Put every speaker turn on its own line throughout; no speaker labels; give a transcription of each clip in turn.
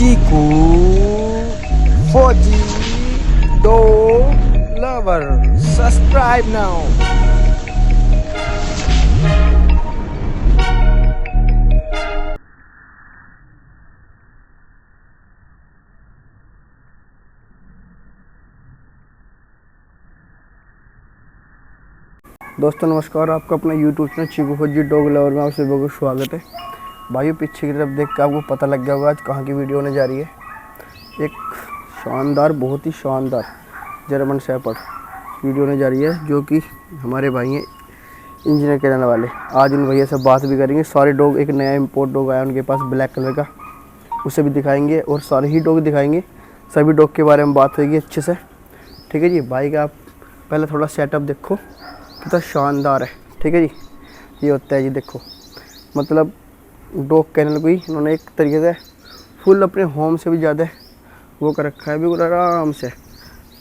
Chiku 40 Dog Lover. Subscribe now. दोस्तों नमस्कार, आपका अपना यूट्यूब चैनल चीकू 40 डॉग लवर में आप सभी को स्वागत है। भाइयों पीछे की तरफ देख के आपको पता लग गया होगा आज कहाँ की वीडियो होने जा रही है। एक शानदार, बहुत ही शानदार जर्मन शेपर्ड वीडियो होने जा रही है, जो कि हमारे भाई हैं इंजीनियर के रहने वाले। आज उन भैया से बात भी करेंगे। सारे डॉग, एक नया इम्पोर्ट डॉग आया उनके पास ब्लैक कलर का, उसे भी दिखाएंगे और सारे ही डॉग दिखाएंगे। सभी डॉग के बारे में बात होगी अच्छे से, ठीक है जी। भाई का आप पहले थोड़ा सेटअप देखो, कितना शानदार है, ठीक है जी। ये होता है जी, देखो मतलब डॉग कैनल को ही उन्होंने एक तरीके से फुल अपने होम से भी ज़्यादा वो कर रखा है, बिल्कुल आराम से।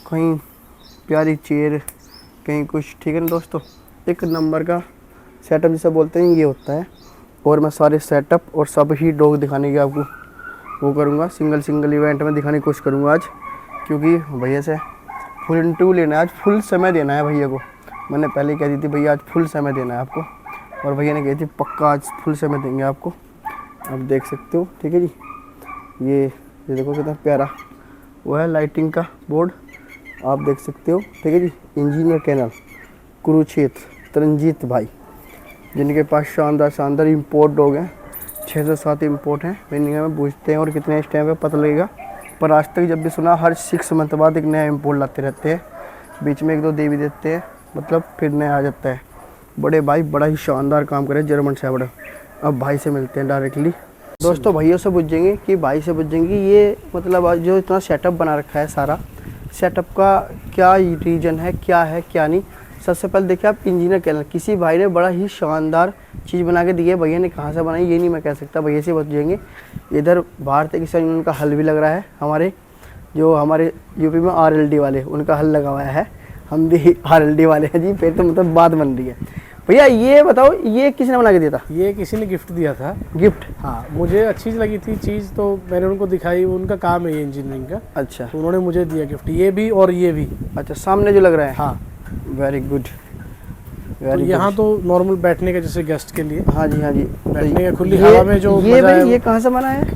कहीं प्यारी चेयर, कहीं कुछ, ठीक है ना दोस्तों। एक नंबर का सेटअप जिसे बोलते हैं ये होता है। और मैं सारे सेटअप और सब ही डॉग दिखाने की आपको वो करूँगा, सिंगल इवेंट में दिखाने की कोशिश करूँगा आज, क्योंकि भैया से फुल इंटरव्यू लेना है आज, फुल समय देना है भैया को। मैंने पहले कह दी थी भैया आज फुल समय देना है आपको, और भैया ने कही थी पक्का आज फुल समय देंगे आपको। आप देख सकते हो, ठीक है जी। ये देखो कितना प्यारा वो है लाइटिंग का बोर्ड, आप देख सकते हो, ठीक है जी। इंजीनियर कैनल कुरुक्षेत्र तरनजीत भाई, जिनके पास शानदार इम्पोर्ट डॉग हैं। 6 से 7 इम्पोर्ट हैं। इंडिया में पूछते हैं और कितने इस टाइम पे पता लगेगा, पर आज तक जब भी सुना हर 6 मंथ बाद एक नया इम्पोर्ट लाते रहते हैं। बीच में 1-2 दे भी देते हैं, मतलब फिर नया आ जाता है। बड़े भाई बड़ा ही शानदार काम करे जर्मन शेपर्ड। अब भाई से मिलते हैं डायरेक्टली। दोस्तों भैया से पूछेंगे कि भाई से पूछेंगे ये मतलब जो इतना सेटअप बना रखा है, सारा सेटअप का क्या रीजन है, क्या है क्या नहीं। सबसे पहले देखिए आप इंजीनियर कैनल, किसी भाई ने बड़ा ही शानदार चीज़ बना के दी है। भैया ने कहाँ से बनाई ये नहीं मैं कह सकता, भैया से पूछेंगे। इधर भारतीय किसान यूनियन का हल भी लग रहा है, हमारे यूपी में RLD वाले उनका हल लगा हुआ है। हम भी RLD वाले हैं जी, फिर तो मतलब बात बन रही है। भैया ये बताओ, ये किसने बना के दिया था?
ये किसी ने गिफ्ट दिया था।
गिफ्ट?
हाँ, मुझे अच्छी लगी थी चीज़, तो मैंने उनको दिखाई। उनका काम है ये इंजीनियरिंग का।
अच्छा,
तो उन्होंने मुझे दिया गिफ्ट, ये भी और ये भी।
अच्छा, सामने जो लग रहा है।
हाँ,
वेरी गुड।
तो यहाँ तो नॉर्मल बैठने का, जैसे गेस्ट के लिए।
हाँ जी, हाँ जी,
बैठने का खुली हवा में जो
ये कहाँ से बना है?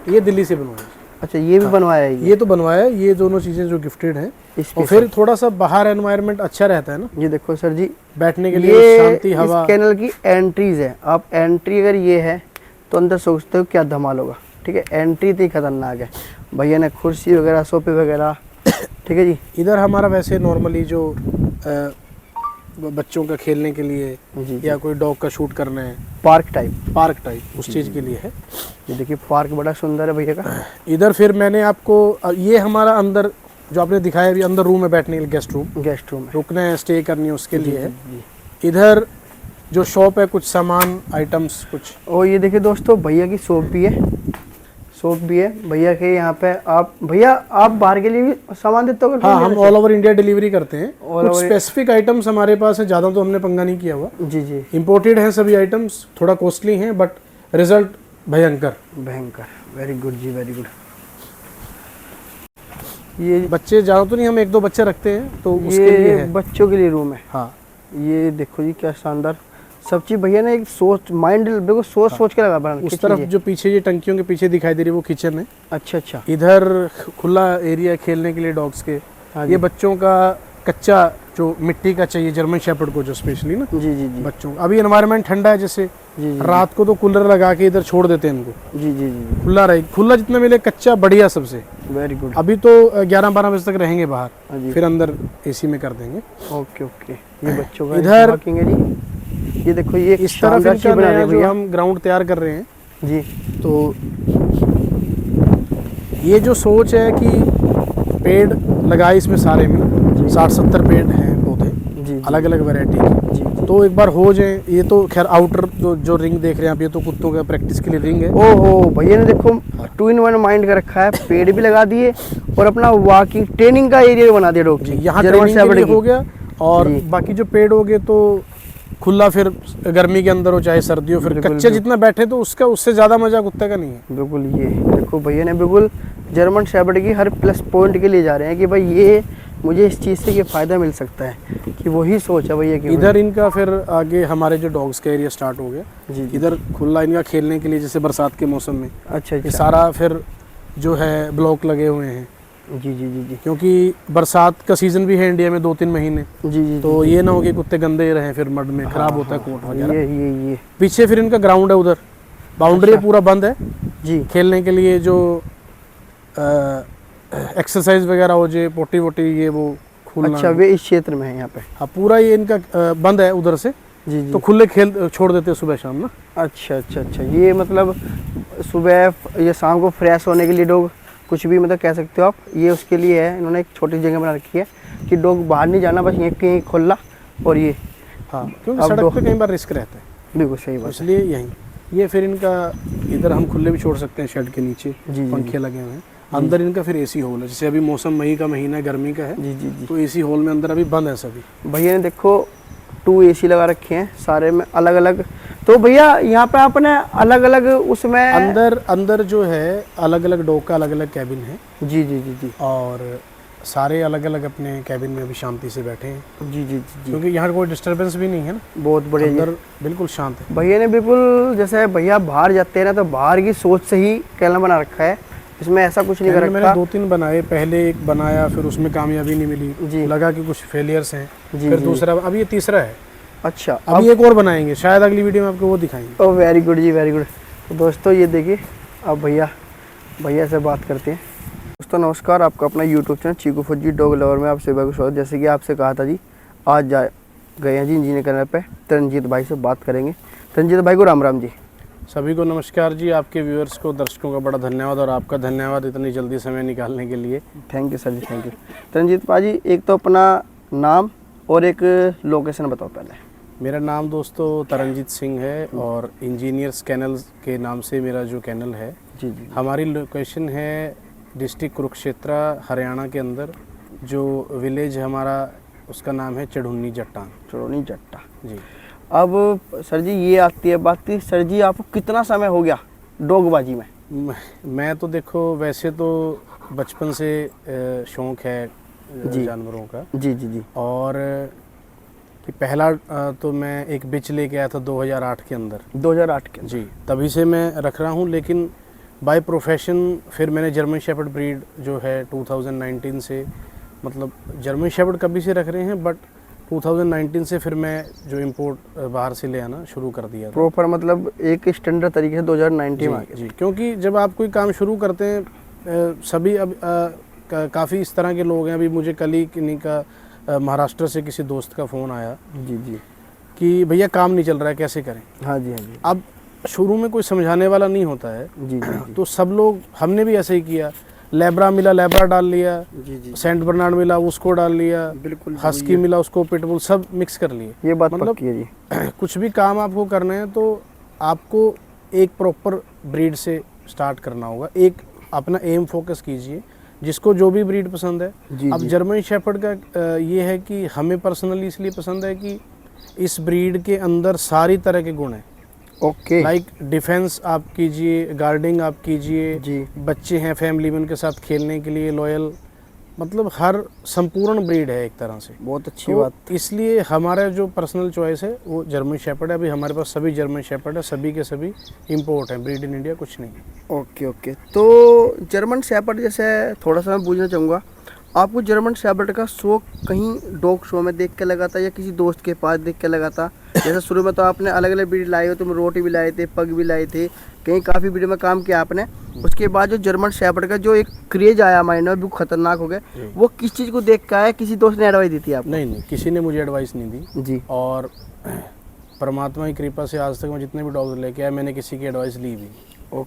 ये दिल्ली से बनवाया।
अच्छा, ये भी बनवाया है?
ये तो बनवाया है। ये दोनों चीज़ें जो गिफ्टेड हैं, और फिर थोड़ा सा बाहर एनवायरनमेंट अच्छा रहता है ना।
ये देखो सर जी,
बैठने के लिए शांति हवा।
इस कैनल की एंट्रीज है। आप एंट्री अगर ये है तो अंदर सोचते हो क्या धमाल होगा, ठीक है। एंट्री तो खतरनाक है। भैया ने कुर्सी वगैरह, सोफे वगैरह, ठीक है जी।
इधर हमारा वैसे नॉर्मली जो बच्चों का खेलने के लिए
जी,
या कोई डॉग का शूट करना है,
पार्क
टाइप उस चीज़ के लिए है।
ये देखिए पार्क बड़ा सुंदर है भैया का।
इधर फिर मैंने आपको ये हमारा अंदर जो आपने दिखाया अभी, अंदर रूम है बैठने के लिए, गेस्ट रूम रुकना है, स्टे करनी है, उसके लिए है। इधर जो शॉप है, कुछ सामान आइटम्स कुछ।
और ये देखिए दोस्तों, भैया की शॉप भी है भैया के यहाँ पे। भैया आप बाहर के लिए भी सामान देते हो?
हाँ, हम ऑल ओवर इंडिया डिलीवरी करते हैं। कुछ स्पेसिफिक आइटम्स हमारे पास है, ज़्यादा तो हमने पंगा नहीं किया हुआ।
जी।
इम्पोर्टेड हैं सभी आइटम्स, थोड़ा कॉस्टली हैं, बट रिजल्ट भयंकर।
वेरी गुड जी, वेरी गुड। ये
बच्चे ज़्यादा तो नहीं, हम 1-2 बच्चे रखते हैं, तो उसके लिए है।
बच्चों के लिए रूम है।
हाँ,
ये देखो जी क्या शानदार सब चीज़। भैया ने एक माइंड बिल्कुल सोच के लगा बनाया।
उस तरफ जो पीछे ये टंकियों के पीछे दिखाई दे रही है वो किचन है।
अच्छा।
इधर खुला एरिया खेलने के लिए डॉग्स के।
हाँ,
ये बच्चों का कच्चा जो मिट्टी का चाहिए जर्मन शेपर्ड को, जो स्पेशली ना
जी
बच्चों। अभी एनवायरनमेंट ठंडा है, जैसे रात को तो कूलर लगा के इधर छोड़ देते हैं इनको। जी। खुला रहे, खुला जितना मिले, कच्चा बढ़िया सबसे।
Very good.
अभी तो 11-12 बजे तक रहेंगे बाहर, फिर अंदर AC में कर देंगे।
ओके। ये बच्चों का
इधर
है जी। ये देखो, ये
इस तरफ इनका नया जो हम ग्राउंड तैयार कर रहे हैं
जी।
तो ये जो सोच है कि पेड़ लगाए इसमें सारे में 60-70 पेड़ हैं, पौधे अलग अलग वैरायटी के। तो एक बार हो जाए, ये तो खैर आउटर जो रिंग देख रहे हैं आप, ये तो कुत्तों का प्रैक्टिस के लिए रिंग है।
ओहो, भैया ने देखो 2 in 1 माइंड कर रखा है। पेड़ भी लगा दिए और अपना वॉकिंग ट्रेनिंग का एरिया बना दिया डॉग।
यहाँ ट्रेनिंग के लिए हो गया, और बाकी जो पेड़ हो गए तो खुला फिर गर्मी के अंदर हो चाहे सर्दी हो, फिर कच्चे जितना बैठे तो उसका उससे ज़्यादा मजा कुत्ते का नहीं है।
बिल्कुल, ये देखो भैया ने बिल्कुल जर्मन शेफर्ड की हर प्लस पॉइंट के लिए जा रहे हैं कि भाई ये मुझे इस चीज़ से ये फ़ायदा मिल सकता है, कि वही सोच है भैया कि
इधर इनका फिर आगे हमारे जो डॉग्स का एरिया स्टार्ट हो गया
जी।
इधर खुला इनका खेलने के लिए, जैसे बरसात के मौसम में
अच्छा
ये सारा फिर जो है ब्लॉक लगे हुए हैं।
जी जी जी जी
क्योंकि बरसात का सीजन भी है इंडिया में 2-3 महीने,
जी जी
तो ये ना हो कि कुत्ते गंदे रहे फिर मड में खराब होता है कोट वगैरह।
ये
पीछे फिर इनका ग्राउंड है, उधर बाउंड्री पूरा बंद है
जी,
खेलने के लिए, जो एक्सरसाइज वगैरह हो जाए, पोटी वोटी ये वो खुलना।
अच्छा वे इस क्षेत्र में है यहाँ पे।
हाँ पूरा ये इनका बंद है उधर से,
जी जी
तो खुले खेल छोड़ देते हैं सुबह शाम ना।
अच्छा अच्छा अच्छा, ये मतलब सुबह या शाम को फ्रेश होने के लिए डॉग कुछ भी मतलब कह सकते हो आप, ये उसके लिए है। इन्होंने एक छोटी जगह बना रखी है कि डॉग बाहर नहीं जाना, बस यहीं कहीं खुला। और ये
हाँ क्योंकि सड़क पे कई बार रिस्क रहता है।
बिल्कुल सही बात,
इसलिए यहीं ये फिर इनका इधर हम खुले भी छोड़ सकते हैं शेड के नीचे,
जी,
पंखे लगे हुए हैं। अंदर इनका फिर एसी हॉल है, जैसे अभी मौसम मई का महीना है, गर्मी का है,
जी जी जी।
तो एसी हॉल में अंदर अभी बंद है सभी।
भैया ने देखो 2 AC लगा रखे हैं सारे में अलग अलग। तो भैया यहाँ पे आपने अलग अलग उसमें
अंदर जो है अलग अलग डॉग का अलग अलग कैबिन है।
जी जी जी जी
और सारे अलग अलग अपने कैबिन में अभी शांति से बैठे हैं।
जी जी जी,
क्योंकि यहाँ कोई डिस्टरबेंस भी नहीं है ना,
बहुत बढ़िया।
अंदर बिल्कुल शांत है।
भैया ने बिल्कुल जैसे भैया बाहर जाते हैं ना, तो बाहर की सोच से ही कैलम बना रखा है, इसमें ऐसा कुछ नहीं कर रखा।
मैंने 2-3 बनाए, पहले एक बनाया फिर उसमें कामयाबी नहीं मिली
जी।
लगा कि कुछ फेलियर्स हैं,
जी,
फिर
जी।
दूसरा, अभी ये तीसरा है।
अच्छा
अभी एक और बनाएंगे, शायद अगली वीडियो में आपको वो दिखाएंगे।
ओ वेरी गुड जी, वेरी गुड। तो दोस्तों ये देखिए, अब भैया से बात करते हैं। दोस्तों नमस्कार, आपका अपना यूट्यूब चैनल चीकू फौजी डॉग लवर में आपसे बहुत स्वागत। जैसे कि आपसे कहा था जी, आज गए हैं जी इंजीनियर करने पे, तरनजीत भाई से बात करेंगे। तरनजीत भाई को राम राम जी।
सभी को नमस्कार जी। आपके व्यूअर्स को, दर्शकों का बड़ा धन्यवाद, और आपका धन्यवाद इतनी जल्दी समय निकालने के लिए।
Thank you sir ji, thank you. Taranjeet भाई एक तो अपना नाम और एक लोकेशन बताओ पहले।
मेरा नाम दोस्तों तरनजीत सिंह है, और इंजीनियर्स कैनल के नाम से मेरा जो कैनल है।
जी जी
हमारी लोकेशन है डिस्ट्रिक्ट कुरुक्षेत्र, हरियाणा के अंदर। जो विलेज हमारा उसका नाम है चढ़ुन्नी जट्टान।
चढ़ुन्नी जट्टा
जी।
अब सर जी ये आती है बात की, सर जी आपको कितना समय हो गया डॉगबाजी में?
मैं तो देखो वैसे तो बचपन से शौक है
जी
जानवरों का।
जी जी जी।
और कि पहला तो मैं एक बिच लेके आया था 2008 के अंदर।
2008 के
जी, तभी से मैं रख रहा हूँ। लेकिन बाय प्रोफेशन फिर मैंने जर्मन शेफर्ड ब्रीड जो है 2019 से, मतलब जर्मन शेफर्ड कभी से रख रहे हैं, बट 2019 से फिर मैं जो इंपोर्ट बाहर से ले आना शुरू कर दिया था।
प्रॉपर मतलब एक स्टैंडर्ड तरीके से 2019 में आ गया।
जी, क्योंकि जब आप कोई काम शुरू करते हैं, सभी अब काफ़ी इस तरह के लोग हैं। अभी मुझे कल ही किन्हीं का महाराष्ट्र से किसी दोस्त का फ़ोन आया
जी जी
कि भैया काम नहीं चल रहा है, कैसे करें।
हाँ जी हाँ जी।
अब शुरू में कोई समझाने वाला नहीं होता है।
जी जी
तो सब लोग, हमने भी ऐसे ही किया। लेब्रा मिला, लेब्रा डाल लिया।
जी जी
सेंट बर्नार्ड मिला, उसको डाल लिया।
बिल्कुल।
हस्की मिला, उसको पिटबुल, सब मिक्स कर लिए।
ये बात
मतलब
पक्की है जी।
कुछ भी काम आपको करना है तो आपको एक प्रॉपर ब्रीड से स्टार्ट करना होगा। एक अपना एम फोकस कीजिए, जिसको जो भी ब्रीड पसंद है।
जी
अब
जी
जर्मन शेफर्ड का ये है कि हमें पर्सनली इसलिए पसंद है कि इस ब्रीड के अंदर सारी तरह के गुण हैं।
ओके।
लाइक डिफेंस आप कीजिए, गार्डिंग आप कीजिए,
जी
बच्चे हैं फैमिली में उनके साथ खेलने के लिए लॉयल, मतलब हर संपूर्ण ब्रीड है एक तरह से।
बहुत अच्छी
तो
बात।
इसलिए हमारा जो पर्सनल चॉइस है वो जर्मन शेफर्ड है। अभी हमारे पास सभी जर्मन शेफर्ड है, सभी के सभी इंपोर्ट हैं, ब्रीड इन इंडिया कुछ नहीं है।
Okay okay. तो जर्मन शेफर्ड जैसे थोड़ा सा मैं पूछना चाहूँगा, आपको जर्मन शेफर्ड का शौक कहीं डॉग शो में देख के लगा था या किसी दोस्त के पास देख के लगा था? जैसे शुरू में तो आपने अलग अलग ब्रीड लाए हो, तुम रोटी भी लाए थे, पग भी लाए थे, कहीं काफ़ी ब्रीड में काम किया आपने। उसके बाद जो जर्मन शेफर्ड का जो एक क्रेज आया माइंड में, वो खतरनाक हो गया, वो किस चीज़ को देख के आया? किसी दोस्त ने एडवाइस दी थी आपको?
नहीं, किसी ने मुझे एडवाइस नहीं दी।
जी।
और परमात्मा की कृपा से आज तक मैं जितने भी डॉग्स लेके आया, मैंने किसी की एडवाइस ली भी।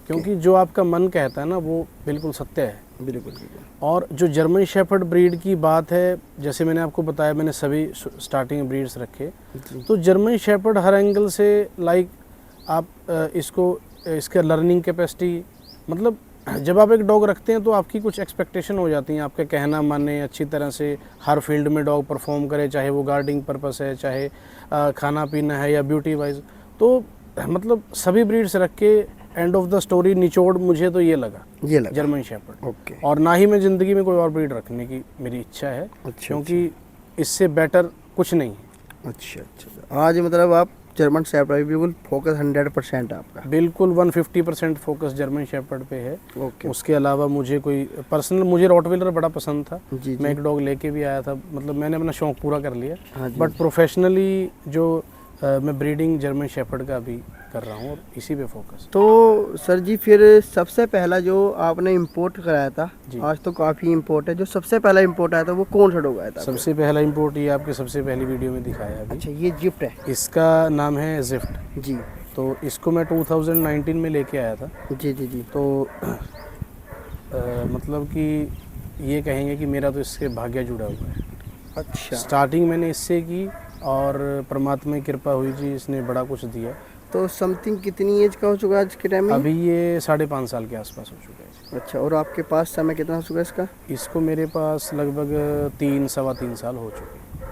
क्योंकि जो आपका मन कहता है ना, वो बिल्कुल सत्य है।
बिल्कुल।
और जो जर्मन शेफर्ड ब्रीड की बात है, जैसे मैंने आपको बताया, मैंने सभी स्टार्टिंग ब्रीड्स रखे। तो जर्मन शेफर्ड हर एंगल से, लाइक आप इसका लर्निंग कैपेसिटी, मतलब जब आप एक डॉग रखते हैं तो आपकी कुछ एक्सपेक्टेशन हो जाती हैं, आपके कहना माने, अच्छी तरह से हर फील्ड में डॉग परफॉर्म करे, चाहे वो गार्डिंग पर्पस है, चाहे खाना पीना है या ब्यूटी वाइज। तो मतलब सभी ब्रीड्स रख के एंड ऑफ द स्टोरी निचोड़ मुझे तो ये लगा जर्मन शेफर्ड।
ओके।
और ना ही मैं ज़िंदगी में कोई और ब्रीड रखने की मेरी इच्छा है, क्योंकि इससे बेटर कुछ नहीं है।
अच्छा। आज मतलब आप जर्मन शेफर्ड बिल्कुल फोकस 100% है आपका?
बिल्कुल 150% फोकस जर्मन शेफर्ड पे है।
ओके।
उसके अलावा मुझे कोई पर्सनल, मुझे रॉटवीलर बड़ा पसंद था।
जी।
मैं एक डॉग लेके भी आया था, मतलब मैंने अपना शौक पूरा कर लिया।
हाँ जी।
बट प्रोफेशनली जो मैं ब्रीडिंग जर्मन शेफर्ड का भी कर रहा हूँ और इसी पे फोकस।
तो सर जी फिर सबसे पहला जो आपने इंपोर्ट कराया था,
जी।
आज तो काफ़ी इंपोर्ट है, जो सबसे पहला इंपोर्ट आया था वो कौन सा डॉग आया था?
सबसे पहला इंपोर्ट ये आपके सबसे पहली वीडियो में दिखाया अभी।
अच्छा, ये जिफ्ट है?
इसका नाम है जिफ्ट।
जी।
तो इसको मैं 2019 में लेके आया था।
जी।
तो मतलब कि ये कहेंगे कि मेरा तो इससे भाग्य जुड़ा हुआ है।
अच्छा।
स्टार्टिंग मैंने इससे की और परमात्मा की कृपा हुई जी, इसने बड़ा कुछ दिया।
तो समथिंग कितनी एज का हो चुका है आज के टाइम में?
अभी ये 5.5 साल के आसपास हो चुका है।
अच्छा, और आपके पास समय कितना हो चुका है इसका?
इसको मेरे पास लगभग 3-3.25 साल हो चुके हैं।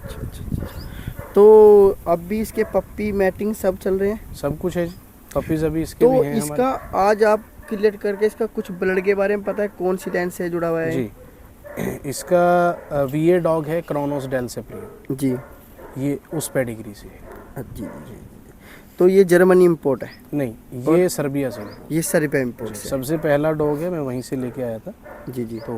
अच्छा। तो अब भी इसके पप्पी मैटिंग सब चल रहे हैं?
सब कुछ है, पपीज अभी इसके
तो
भी हैं
इसका आज आप क्लियर करके इसका कुछ ब्लड के बारे में पता है, कौन सी लाइन से जुड़ा हुआ है?
जी। इसका वीए डॉग है, क्रोनोस डेल सेप्रियो
जी।
ये उस पेडिग्री से है।
जी। तो ये जर्मनी इंपोर्ट है?
नहीं, ये सर्बिया से है।
ये सर्बिया इंपोर्ट से?
सबसे पहला डॉग है, मैं वहीं से लेके आया था।
जी।
तो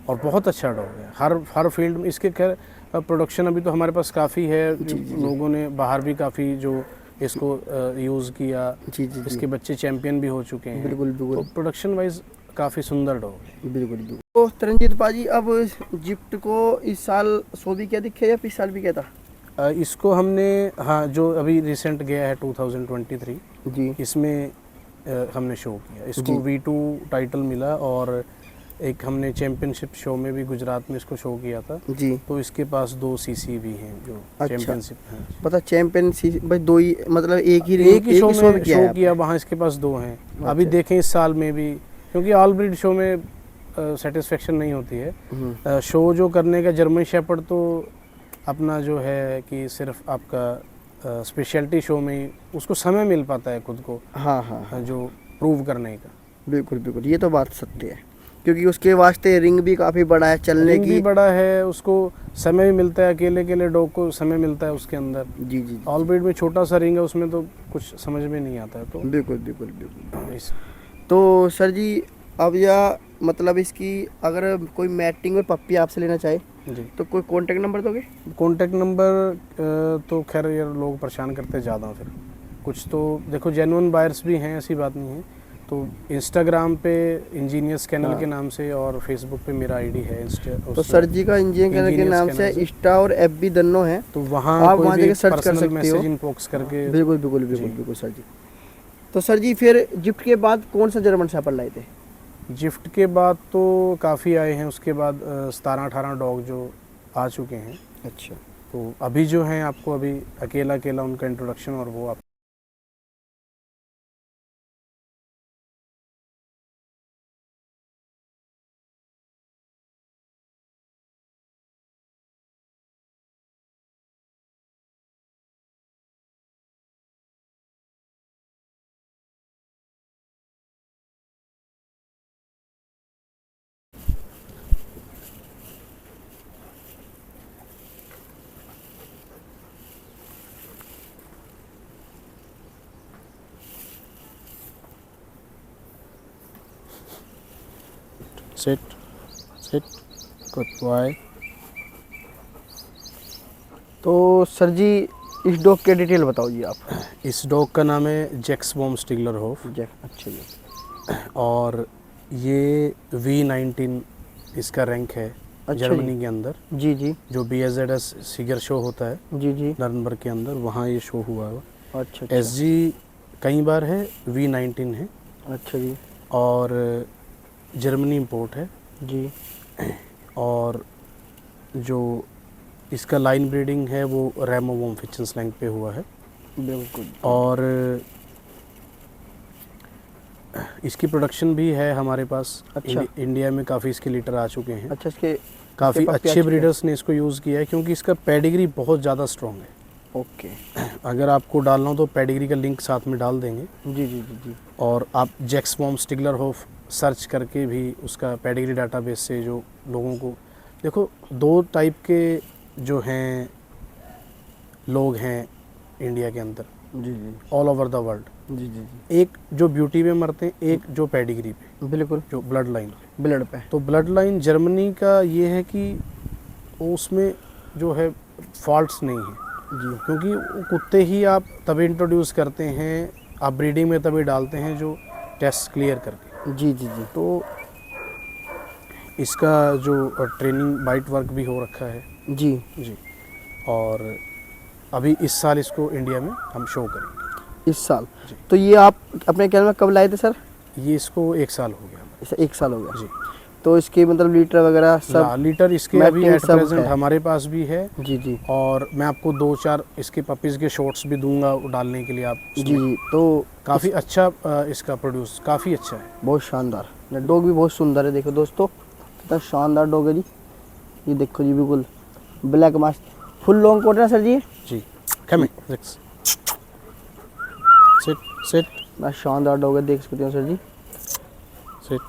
और बहुत अच्छा डॉग है, हर फील्ड में इसके। खैर प्रोडक्शन अभी तो हमारे पास काफ़ी है। लोगों ने बाहर भी काफ़ी जो इसको यूज़ किया।
जी।
इसके बच्चे चैंपियन भी हो चुके हैं।
बिल्कुल।
तो प्रोडक्शन वाइज काफ़ी सुंदर डॉग है।
बिल्कुल। तो तरनजीत पाजी, अब जिफ्ट को इस साल शो भी किया दिखे या पिछले साल भी किया था?
इसको हमने, हाँ, जो अभी रिसेंट गया है 2023
जी,
इसमें हमने शो किया। इसको V2 टाइटल मिला और एक हमने चैंपियनशिप शो में भी गुजरात में इसको शो किया था
जी।
तो इसके पास 2 CC भी हैं जो चैंपियनशिप हैं।
पता चैंपियनशिप भाई 2 ही, मतलब एक ही
शो में
किया
शो किया, वहाँ इसके पास 2 हैं। अभी देखें इस साल में भी, क्योंकि ऑल ब्रीड शो में सेटिस्फेक्शन नहीं होती है। शो जो करने का जर्मन शेफर्ड तो अपना जो है कि सिर्फ आपका स्पेशलिटी शो में ही उसको समय मिल पाता है खुद को।
हाँ,
जो प्रूव करने का।
बिल्कुल, ये तो बात सत्य है, क्योंकि उसके वास्ते रिंग भी काफ़ी बड़ा है, चलने की
भी बड़ा है, उसको समय भी मिलता है, अकेले डॉग को समय मिलता है उसके अंदर।
जी।
ऑल ब्रीड में छोटा सा रिंग है, उसमें तो कुछ समझ में नहीं आता है। तो
बिल्कुल। तो सर जी, अब या मतलब इसकी अगर कोई मैटिंग और पप्पी आपसे लेना चाहे
जी,
तो कोई कॉन्टेक्ट नंबर दोगे?
कॉन्टेक्ट नंबर तो खैर यार लोग परेशान करते ज़्यादा। फिर कुछ तो देखो जेन्युइन बायर्स भी हैं, ऐसी बात नहीं है। तो इंस्टाग्राम पे इंजीनियर्स कैनल के नाम से और फेसबुक पे मेरा आईडी है।
तो सर जी का इंजीनियर कैनल के नाम से इंस्टा और FB दोनों हैं,
तो वहाँ
आप वहाँ
जाके
सर्च कर सकते हो,
इनबॉक्स करके।
बिल्कुल सर जी। तो सर जी फिर गिफ्ट के बाद कौन सा जर्मन शेफर्ड लाए थे?
गिफ्ट के बाद तो काफ़ी आए हैं, उसके बाद 17-18 डॉग जो आ चुके हैं।
अच्छा।
तो अभी जो हैं आपको अभी अकेला उनका इंट्रोडक्शन और वो आप सेट गुड बॉय।
तो सर जी इस डॉग के डिटेल बताओ जी आप।
इस डॉग का नाम है जैक्स बॉम स्टिगलर होफ।
अच्छा जी।
और ये V19 इसका रैंक है।
अच्छा
जर्मनी के अंदर
जी।
जो BSZS सिगर शो होता है
जी।
नर्नबर्ग के अंदर, वहाँ ये शो हुआ है।
अच्छा।
SG कई बार है, V19 है।
अच्छा जी।
और जर्मनी इंपोर्ट है
जी।
और जो इसका लाइन ब्रीडिंग है वो रेमो वोम फिचन स्लैंग पे हुआ है।
बिल्कुल।
और इसकी प्रोडक्शन भी है हमारे पास।
अच्छा।
इंडिया में काफ़ी इसके लीटर आ चुके हैं।
अच्छा, इसके
काफ़ी
पप्पी आ
अच्छे
चुके हैं।
ब्रीडर्स ने इसको यूज़ किया है क्योंकि इसका पेडिग्री बहुत ज़्यादा स्ट्रॉन्ग है।
ओके।
अगर आपको डालना हो तो पेडिग्री का लिंक साथ में डाल देंगे।
जी जी जी जी।
और आप जैक्सबॉम स्टिगलर होफ सर्च करके भी उसका पेडिग्री डाटाबेस से जो लोगों को देखो, दो टाइप के जो हैं लोग हैं इंडिया के अंदर,
जी जी
ऑल ओवर द वर्ल्ड।
जी जी जी।
एक जो ब्यूटी पे मरते हैं, एक जो पेडिग्री पे,
बिल्कुल।
जो ब्लड लाइन पे।
ब्लड पे।
तो ब्लड लाइन जर्मनी का ये है कि उसमें जो है फॉल्ट्स नहीं है,
जी
क्योंकि वो कुत्ते ही आप तभी इंट्रोड्यूस करते हैं, आप ब्रीडिंग में तभी डालते हैं जो टेस्ट क्लियर करके।
जी जी जी।
तो इसका जो ट्रेनिंग बाइट वर्क भी हो रखा है
जी।
जी। और अभी इस साल इसको इंडिया में हम शो करेंगे।
इस साल।
जी।
तो ये आप अपने कैनल में कब लाए थे सर?
ये इसको 1 साल हो गया।
इसे 1 साल हो गया।
जी।
तो इसके मतलब लीटर वगैरह सब
लीटर इसके अभी
मैटिंग
एट
सब
प्रेजेंट
है?
हमारे पास भी है।
जी जी
और मैं आपको 2-4 इसके पपीज़ के शॉट्स भी दूंगा डालने के लिए आप
जी
उसमें।
जी। तो
काफ़ी अच्छा इसका प्रोड्यूस काफ़ी अच्छा है।
बहुत शानदार, डॉग भी बहुत सुंदर है। देखो दोस्तों, कितना शानदार डॉग है जी। ये देखो जी, बिल्कुल black mask, full long coat है सर जी।
जी। कम सिट सिट
इतना शानदार डॉग है, देख सकते हो सर जी।
सिट।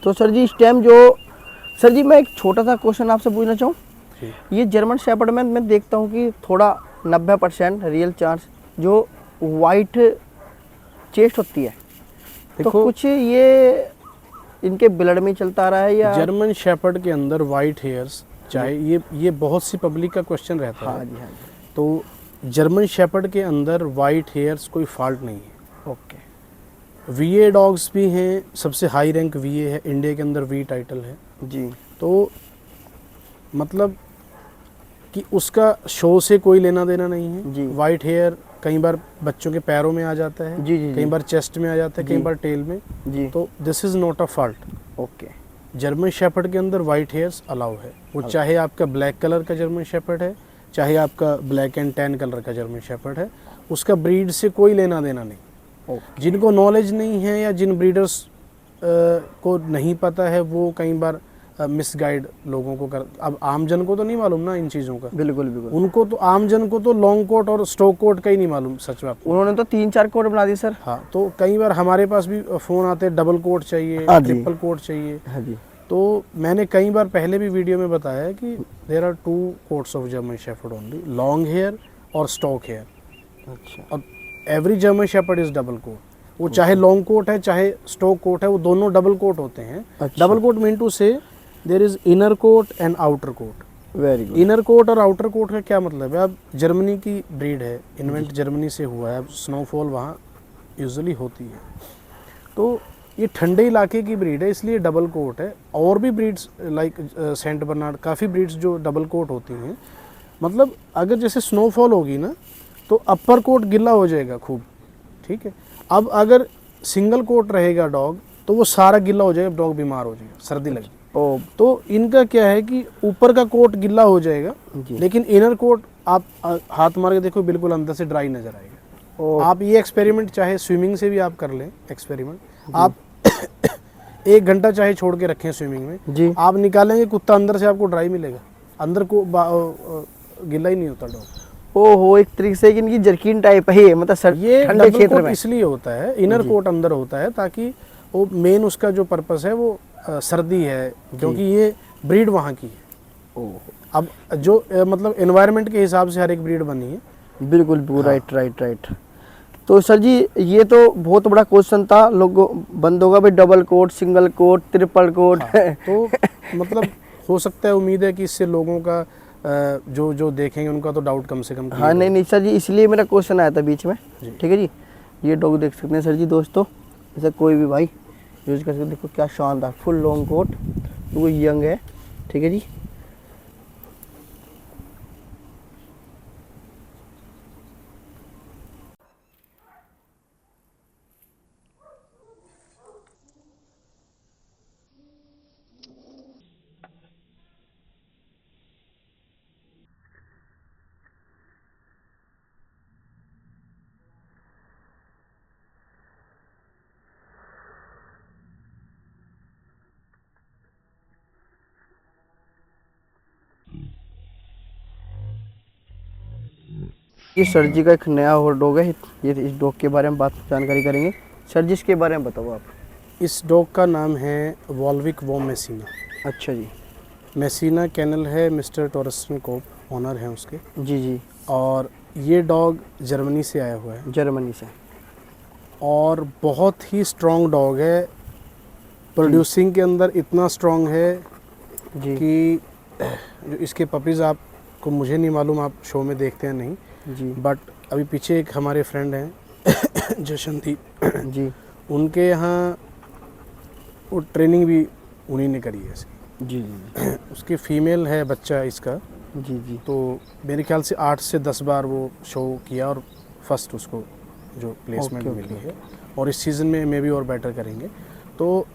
तो सर जी इस टाइम जो, सर जी मैं एक छोटा सा क्वेश्चन आपसे पूछना चाहूँ।
जी।
ये जर्मन शेपर्ड में मैं देखता हूँ कि थोड़ा 90% रियल चांस जो वाइट चेस्ट होती है, तो
देखो,
कुछ ये इनके ब्लड में चलता आ रहा है या?
जर्मन शेपर्ड के अंदर वाइट हेयर्स, चाहे ये बहुत सी पब्लिक का क्वेश्चन रहता
हाँ
है।
जी हाँ जी।
तो जर्मन शेपर्ड के अंदर वाइट हेयर्स कोई फॉल्ट नहीं है।
ओके।
वीए डॉग्स भी हैं, सबसे हाई रैंक वीए है इंडिया के अंदर, वी टाइटल है।
जी
तो मतलब कि उसका शो से कोई लेना देना नहीं
जी।
है। वाइट हेयर कई बार बच्चों के पैरों में आ जाता है,
जी जी
कई
जी
बार चेस्ट में आ जाता है, कई
जी।
बार टेल में।
जी।
तो this is not a fault.
Okay.
German shepherd के अंदर वाइट हेयर्स अलाउ है। वो चाहे आपका ब्लैक कलर का जर्मन शेपर्ड है, चाहे आपका ब्लैक एंड टैन कलर का जर्मन शेपर्ड है, उसका ब्रीड से कोई लेना देना नहीं।
ओके।
जिनको नॉलेज नहीं है या जिन ब्रीडर्स को नहीं पता है, वो कई बार मिसगाइड लोगों को कर, अब आम जन को तो नहीं मालूम ना इन चीज़ों का।
बिल्कुल बिल्कुल।
उनको तो, आम जन को तो लॉन्ग कोट और स्टोक कोट का ही नहीं मालूम सच में आपको।
उन्होंने तो 3-4 कोड बना दी सर।
हाँ, तो कई बार हमारे पास भी फ़ोन आते हैं, डबल कोट चाहिए,
हाँ जी।
ट्रिपल कोट चाहिए।
हाँ जी।
तो मैंने कई बार पहले भी वीडियो में बताया है कि there are 2 coats of German shepherd only, long hair और स्टॉक हेयर।
अच्छा।
और every German shepherd is double coat. वो चाहे लॉन्ग कोट है चाहे स्टॉक कोट है, वो दोनों डबल कोट होते हैं।
अच्छा।
Double coat mean to say there is inner coat and outer coat.
Very good.
Inner coat और आउटर कोट का क्या मतलब है? अब जर्मनी की ब्रीड है, इन्वेंट जर्मनी से हुआ है, अब स्नोफॉल वहाँ यूजुअली होती है, तो ये ठंडे इलाके की ब्रीड है, इसलिए डबल कोट है। और भी ब्रीड्स लाइक सेंट बर्नार्ड, काफ़ी ब्रीड्स जो डबल कोट होती हैं। मतलब अगर जैसे स्नोफॉल होगी ना, तो अपर कोट गिल्ला हो जाएगा खूब, ठीक है। अब अगर सिंगल कोट रहेगा डॉग, तो वो सारा गिल्ला हो जाएगा, डॉग बीमार हो जाएगा, सर्दी लगेगी।
ओ
तो इनका क्या है कि ऊपर का कोट गिल्ला हो जाएगा,
जी।
लेकिन इनर कोट आप हाथ मार के देखो, बिल्कुल अंदर से ड्राई नजर आएगा।
ओ
आप ये एक्सपेरिमेंट चाहे स्विमिंग से भी आप कर लें, एक्सपेरिमेंट आप 1 घंटा चाहे छोड़ के रखें स्विमिंग में,
जी।
आप निकालेंगे कुत्ता अंदर से आपको ड्राई मिलेगा, अंदर को गिल्ला ही नहीं होता डॉग।
ओहो, एक तरीके से इनकी जर्किन टाइप है ये, मतलब
ये
ठंडे
डबल
क्षेत्र
कोट
में।
इसलिए होता है, इनर कोट अंदर होता है, ताकि वो मेन उसका जो पर्पस है वो सर्दी है, क्योंकि ये ब्रीड वहाँ की है।
ओहो,
अब जो मतलब एनवायरनमेंट के हिसाब से हर एक ब्रीड बनी है।
बिल्कुल बिल्कुल। Right right right. तो सर जी ये तो बहुत बड़ा क्वेश्चन था लोगों बंदों का भी, double coat, single coat, triple coat.
तो मतलब हो सकता है, उम्मीद है कि इससे लोगों का जो जो देखेंगे उनका तो डाउट कम से कम
हाँ नहीं नहीं सर जी, इसलिए मेरा क्वेश्चन आया था बीच में।
जी।
ठीक है जी। ये डॉग देख सकते हैं सर जी दोस्तों, जैसे कोई भी भाई यूज कर सकते। देखो क्या शानदार फुल लॉन्ग कोट, वो यंग है। ठीक है जी। ये सर जी का एक नया और डॉग है, ये इस डॉग के बारे में बात जानकारी करेंगे। सर जी इसके बारे में बताओ आप।
इस डॉग का नाम है वॉल्विक वॉम मेसिना।
अच्छा जी।
मेसिना कैनल है, मिस्टर टॉरस्टन कोप ऑनर है उसके।
जी जी।
और ये डॉग जर्मनी से आया हुआ है
जर्मनी से।
और बहुत ही स्ट्रॉन्ग डॉग है। प्रोड्यूसिंग के अंदर इतना स्ट्रॉन्ग है
जी
कि जो इसके पपीज़ आपको, मुझे नहीं मालूम आप शो में देखते हैं नहीं
जी।
बट अभी पीछे एक हमारे फ्रेंड हैं जशनदीप
जी
उनके यहाँ वो ट्रेनिंग भी उन्हीं ने करी है इसकी।
जी जी
उसकी फीमेल है बच्चा इसका,
जी जी।
तो मेरे ख्याल से 8 से 10 बार वो शो किया और फर्स्ट उसको जो प्लेसमेंट
ओके,
मिली है और इस सीज़न में मे भी और बेटर करेंगे। तो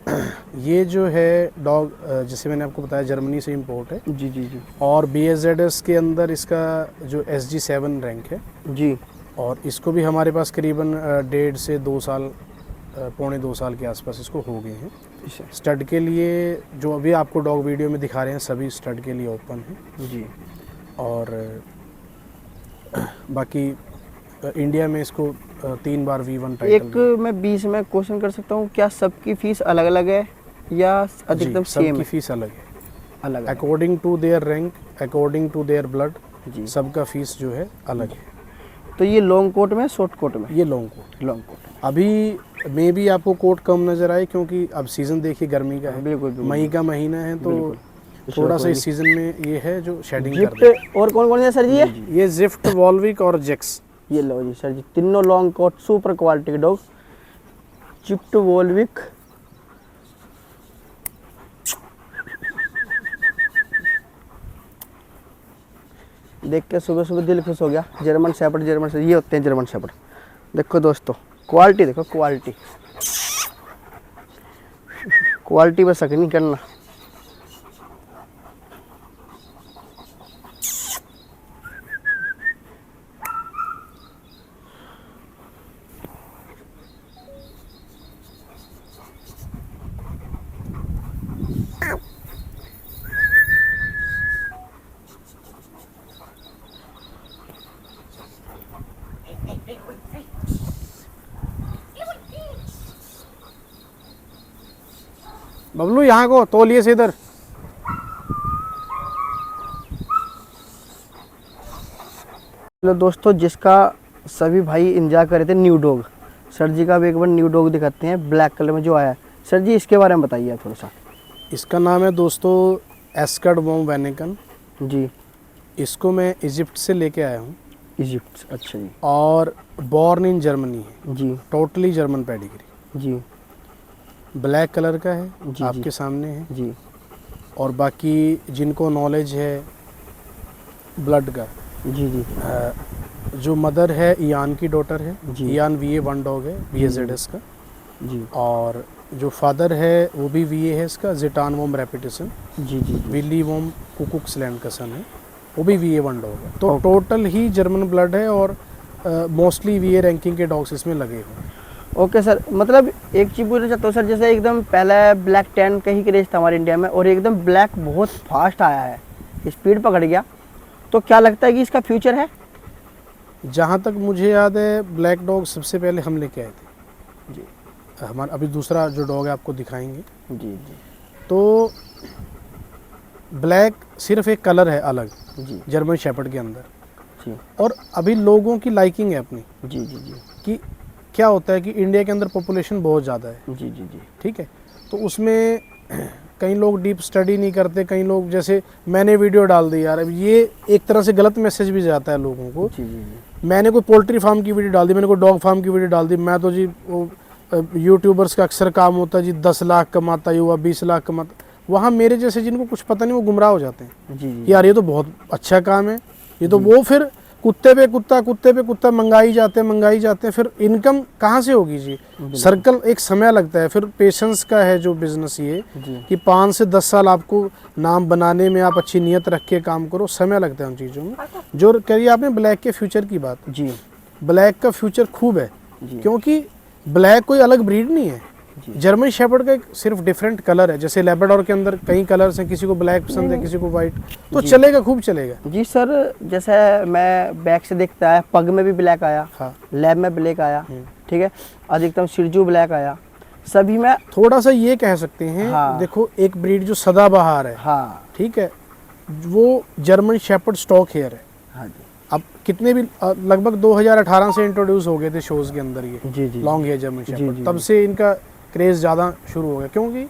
ये जो है डॉग जैसे मैंने आपको बताया जर्मनी से इंपोर्ट है
जी जी जी
और BSZS के अंदर इसका जो SG7 रैंक है
जी।
और इसको भी हमारे पास करीबन 1.5 से 2 साल, पौने 2 साल के आसपास इसको हो गए हैं। स्टड के लिए जो अभी आपको डॉग वीडियो में दिखा रहे हैं सभी स्टड के लिए ओपन है
जी।
और बाकी इंडिया में इसको 3 बार V1 टाइटल
एक मैं बीच में क्वेश्चन कर सकता हूँ, क्या सबकी फीस अलग अलग है या अधिकतम सेम
सबकी
है?
फीस अलग है,
अलग है।
According to their rank, according to their blood,
जी।
सबका फीस जो है अलग है।
तो ये लॉन्ग कोट में, शॉर्ट कोट में?
ये लॉन्ग कोट।
Long coat.
अभी मे भी आपको कोट कम नज़र आए क्योंकि अब सीज़न देखिए गर्मी का है,
बिल्कुल बिल्कुल।
मई का महीना है तो
बिल्कुल।
थोड़ा सा इस सीज़न में ये है जो शेडिंग कर
जिप्ट
रहा है।
और कौन कौन है सर जी ये?
ये जिफ्ट, वॉल्विक और जेक्स।
ये लो जी सर जी, तीनों लॉन्ग कोट सुपर क्वालिटी के डॉग। जिप्ट, वॉल्विक, देख के सुबह सुबह दिल खुश हो गया। जर्मन शेपर्ड, जर्मन से ये होते हैं जर्मन शेपर्ड। देखो दोस्तों क्वालिटी देखो, क्वालिटी क्वालिटी पर शक नहीं करना।
बबलू यहाँ को तौलिए से इधर।
हेलो दोस्तों, जिसका सभी भाई इंतजार कर रहे थे, न्यू डॉग। सर जी का भी एक बार न्यू डॉग दिखाते हैं ब्लैक कलर में जो आया है। सर जी इसके बारे में बताइए आप थोड़ा सा।
इसका नाम है दोस्तों एस्कर्ड वॉम वैनिकन।
जी।
इसको मैं इजिप्ट से लेके आया हूँ
इजिप्ट। अच्छा जी।
और बॉर्न इन जर्मनी है,
जी
टोटली जर्मन पेडिग्री।
जी
ब्लैक कलर का है,
जी,
आपके
जी।
सामने है।
जी
और बाकी जिनको नॉलेज है ब्लड का,
जी जी
जो मदर है ईयान की डॉटर है,
जी।
ईयान VA1 डॉग है BSZS का।
जी
और जो फादर है वो भी VA है इसका, जिटान वोम रेपिटेशन।
जी जी
विली वोम कुकुक्सलैंड का सन है, वो भी VA1 डॉग है। तो
ओके।
टोटल ही जर्मन ब्लड है और मोस्टली VA रैंकिंग के डॉग्स इसमें लगे हुए हैं।
ओके सर, मतलब एक चीज़ पूछना चाहता हूँ सर, जैसे एकदम पहले ब्लैक टैन का ही क्रेज था हमारे इंडिया में और एकदम ब्लैक बहुत फास्ट आया है, स्पीड पकड़ गया, तो क्या लगता है कि इसका फ्यूचर है?
जहाँ तक मुझे याद है ब्लैक डॉग सबसे पहले हम लेके आए थे
जी
हमारा। अभी दूसरा जो डॉग है आपको दिखाएंगे।
जी जी
तो ब्लैक सिर्फ एक कलर है अलग
जी
जर्मन शेपर्ड के अंदर,
जी
और अभी लोगों की लाइकिंग है अपनी
जी जी जी
कि क्या होता है कि इंडिया के अंदर पॉपुलेशन बहुत ज़्यादा है,
जी जी जी
ठीक है। तो उसमें कई लोग डीप स्टडी नहीं करते, कई लोग जैसे मैंने वीडियो डाल दी यार, अब ये एक तरह से गलत मैसेज भी जाता है लोगों को।
जी जी जी
मैंने कोई पोल्ट्री फार्म की वीडियो डाल दी, मैंने कोई डॉग फार्म की वीडियो डाल दी, मैं तो जी वो यूट्यूबर्स का अक्सर काम होता है जी 10 लाख कमाता युवा 20 लाख कमाता, वहाँ मेरे जैसे जिनको कुछ पता नहीं वो गुमराह हो जाते हैं
जी जी
यार ये तो बहुत अच्छा काम है, ये तो वो फिर कुत्ते पे कुत्ता मंगाई जाते हैं, फिर इनकम कहाँ से होगी जी? सर्कल एक समय लगता है, फिर पेशेंस का है जो बिजनेस ये
जी
कि 5 से 10 साल आपको नाम बनाने में, आप अच्छी नीयत रख के काम करो, समय लगता है उन चीज़ों में। जो करिए आपने ब्लैक के फ्यूचर की बात,
जी
ब्लैक का फ्यूचर खूब है
जी
क्योंकि ब्लैक कोई अलग ब्रीड नहीं है, जर्मन शेपर्ड का एक सिर्फ डिफरेंट कलर है, जैसे लेब्राडोर के अंदर कई कलर्स हैं, किसी को ब्लैक पसंद है, किसी को वाइट, तो चलेगा, खूब चलेगा।
जी सर, जैसे मैं बैक से देखता है, पग में भी ब्लैक आया,
हाँ,
लैब में ब्लैक आया, ठीक है, अधिकतम सिरजू ब्लैक आया, सभी में
थोड़ा सा ये कह सकते हैं।
हाँ।
देखो एक ब्रीड जो सदाबहार है,
हाँ
ठीक है, वो जर्मन शेपर्ड स्टॉक हेयर है।
हाँ जी
अब कितने भी लगभग 2018 से इंट्रोड्यूस हो गए थे शोज के अंदर ये
जी जी
लॉन्ग हेयर जर्मन
जी,
शेपर्ड,
जी,
तब
जी।
से इनका क्रेज ज़्यादा शुरू हो गया, क्योंकि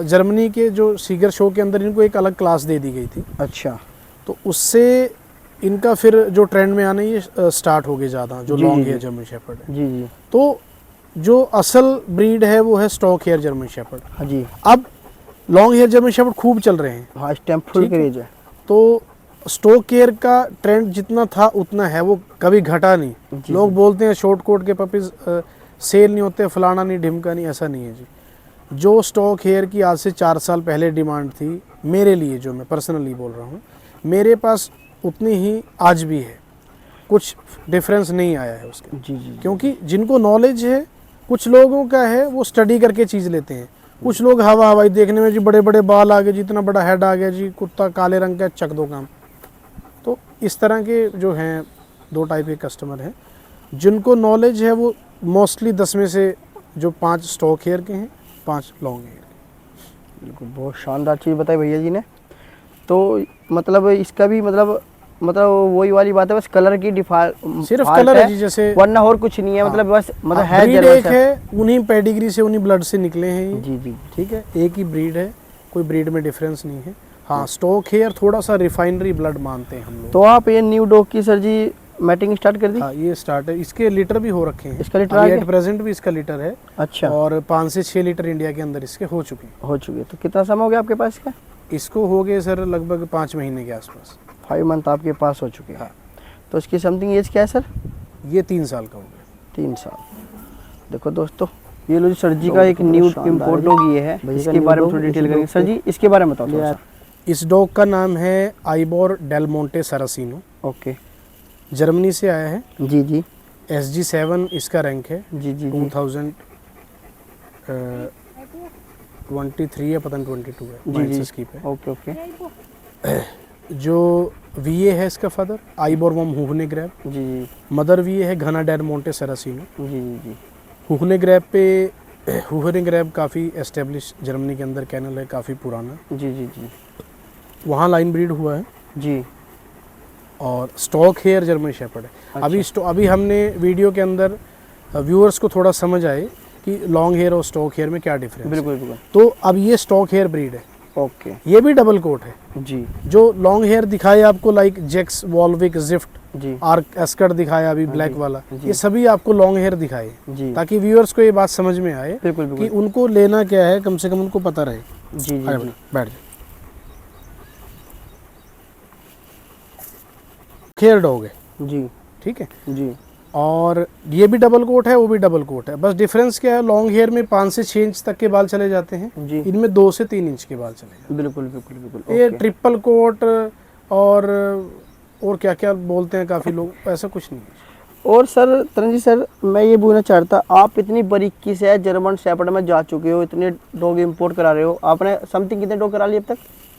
जर्मनी के जो सीगर शो के अंदर इनको एक अलग क्लास दे दी गई थी,
अच्छा
तो उससे इनका फिर जो ट्रेंड में आने ये स्टार्ट हो गए ज़्यादा, जो
जी,
लॉन्ग
जी,
हेयर
जी।
जर्मन शेपर्ड है।
जी जी
तो जो असल ब्रीड है वो है स्टॉक हेयर जर्मन शेपर्ड।
हाँ जी
अब लॉन्ग हेयर जर्मन शेपर्ड खूब चल रहे हैं,
हाँ, इस टाइम फुल
ठीक है।
क्रेज है।
तो स्टॉक केयर का ट्रेंड जितना था उतना है, वो कभी घटा नहीं।
जी,
लोग
जी।
बोलते हैं शॉर्ट कोट के पपीज सेल नहीं होते, फलाना नहीं ढिमका नहीं, ऐसा नहीं है जी। जो स्टॉक हेयर की आज से 4 साल पहले डिमांड थी मेरे लिए, जो मैं पर्सनली बोल रहा हूँ, मेरे पास उतनी ही आज भी है, कुछ डिफरेंस नहीं आया है उसके।
जी जी
क्योंकि जिनको नॉलेज है, कुछ लोगों का है वो स्टडी करके चीज़ लेते हैं, कुछ लोग हवा हवाई देखने में जी बड़े बड़े बाल आ गए जी, इतना बड़ा हेड आ गया जी, कुत्ता काले रंग का, चक दो काम। तो इस तरह के जो हैं 2 टाइप के कस्टमर हैं। जिनको नॉलेज है वो मोस्टली 10 में से जो 5 स्टॉक हेयर के हैं, 5 लॉन्ग हेयर के।
बिल्कुल, बहुत शानदार चीज़ बताई भैया जी ने। तो मतलब इसका भी मतलब वही वाली बात है, बस कलर की
सिर्फ कलर है जी, जैसे
वरना और कुछ नहीं है।
हाँ।
मतलब बस मतलब है
ब्रीड
जर्मन
एक है, उन्हीं पेडिग्री से, उन्हीं ब्लड से निकले हैं ये,
जी जी
ठीक है, एक ही ब्रीड है, कोई ब्रीड में डिफरेंस नहीं है। हाँ, स्टॉक हेयर थोड़ा सा रिफाइनरी ब्लड मानते हैं हम लोग।
तो आप ये न्यू डॉग की सर जी मैटिंग स्टार्ट कर दी?
हाँ, ये स्टार्ट है, इसके लीटर भी हो रखे हैं,
इसका लीटर आ गया?
एट प्रेजेंट भी इसका लीटर है,
अच्छा,
और 5 से 6 लीटर इंडिया के अंदर इसके हो चुके हैं।
हो चुके। तो कितना समय हो गया आपके पास इसका?
इसको हो गए सर लगभग 5 महीने के आसपास।
5 मंथ आपके पास हो चुके हैं।
हाँ।
तो इसकी समथिंग एज क्या है सर?
ये 3 साल का हो गया।
3 साल। देखो दोस्तों, ये लो जी सर जी का एक न्यू इम्पोर्ट डॉग ये है, इसके बारे में थोड़ी डिटेल करेंगे। सर जी इसके बारे में बताओ थोड़ा सा।
इस डॉग का नाम है आइबोर डेल मोंटे सरासिनो,
ओके,
जर्मनी से आया है।
जी जी
SG7 इसका रैंक है,
जी जी जी
2023 या पता नहीं 22 है,
जी,
माइंड
जी।
से skip है।
ओके ओके
जो VA है इसका फादर आइबोर वम हुहने ग्रैब,
जी जी
मदर VA है घना डेल मोंटे सरासिनो।
जी जी जी
हुहने ग्रैब पे हुहने ग्रैब काफ़ी एस्टेब्लिश जर्मनी के अंदर कैनल है, काफ़ी पुराना,
जी जी जी
वहाँ लाइन ब्रीड हुआ है।
जी।
और स्टॉक हेयर जर्मन शेपर्ड है।
अच्छा।
अभी हमने वीडियो के अंदर व्यूअर्स को थोड़ा समझ आए कि लॉन्ग हेयर और स्टॉक हेयर में क्या डिफरेंस है।
बिल्कुल बिल्कुल।
तो अब ये स्टॉक हेयर ब्रीड है,
ओके,
ये भी डबल कोट है।
जी
जो लॉन्ग हेयर दिखाए आपको लाइक जेक्स, वॉल्विक, जिफ्ट,
जी
आर्क एस्कर्ट दिखाया अभी ब्लैक
जी,
वाला,
जी।
ये सभी आपको लॉन्ग हेयर दिखाए,
जी
ताकि व्यूअर्स को ये बात समझ में आए
बिल्कुल
कि
बिल्कुल।
उनको लेना क्या है, कम से कम उनको पता रहे।
जी जी
आए
जी
बैठ जाओ। हेयर डॉग है,
जी
ठीक है,
जी
और ये भी डबल कोट है, वो भी डबल कोट है। बस डिफरेंस क्या है, लॉन्ग हेयर में 5 से 6 इंच तक के बाल चले जाते हैं,
जी
इनमें 2 से 3 इंच के बाल चले जाते
बिल्कुल बिल्कुल बिल्कुल।
हैं। ये
ओके।
ट्रिपल कोट और क्या क्या बोलते हैं काफ़ी लोग, ऐसा कुछ नहीं है।
और सर तरन जी, सर मैं ये पूछना चाहता, आप इतनी बारीकी से जर्मन शेपर्ड में जा चुके हो, इतने डॉग इंपोर्ट करा रहे हो, आपने समथिंग कितने डॉग करा लिए अब तक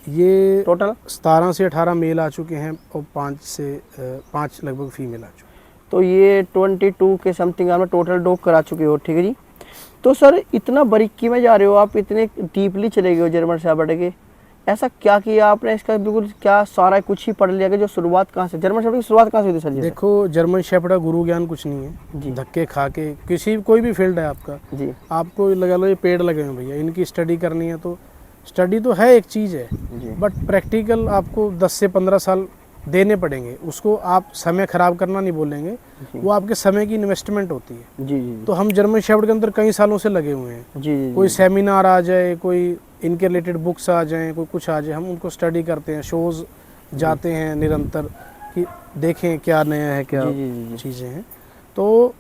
ये
टोटल?
17 से 18 मेल आ चुके हैं और 5 लगभग फीमेल आ चुके हैं।
तो ये 22 के समथिंग आपने टोटल डॉग करा चुके हो, ठीक है जी। तो सर इतना बारीकी में जा रहे हो आप, इतने डीपली चले गए हो जर्मन शेपर्ड के, ऐसा क्या किया आपने? इसका बिल्कुल क्या सारा कुछ ही पढ़ लिया कि जो शुरुआत कहाँ से, जर्मन शेपर्ड की शुरुआत कहाँ से हुई थी सर जी?
देखो, जर्मन शेपर्ड का गुरु ज्ञान कुछ नहीं है
जी
धक्के खा के, कोई भी फील्ड है आपका,
जी
आपको लगा लो ये पेड़ लगे हैं भैया, इनकी स्टडी करनी है, तो स्टडी तो है एक चीज़ है,
जी
बट प्रैक्टिकल आपको 10 से 15 साल देने पड़ेंगे। उसको आप समय ख़राब करना नहीं बोलेंगे, वो आपके समय की इन्वेस्टमेंट होती है।
जी जी
तो हम जर्मन शेपर्ड के अंदर कई सालों से लगे हुए हैं,
जी जी
कोई सेमिनार आ जाए, कोई इनके रिलेटेड बुक्स आ जाएं, कोई कुछ आ जाए, हम उनको स्टडी करते हैं, शोज़ जाते हैं निरंतर कि देखें क्या नया है, क्या
जी, जी, जी, जी।
चीज़ें हैं। तो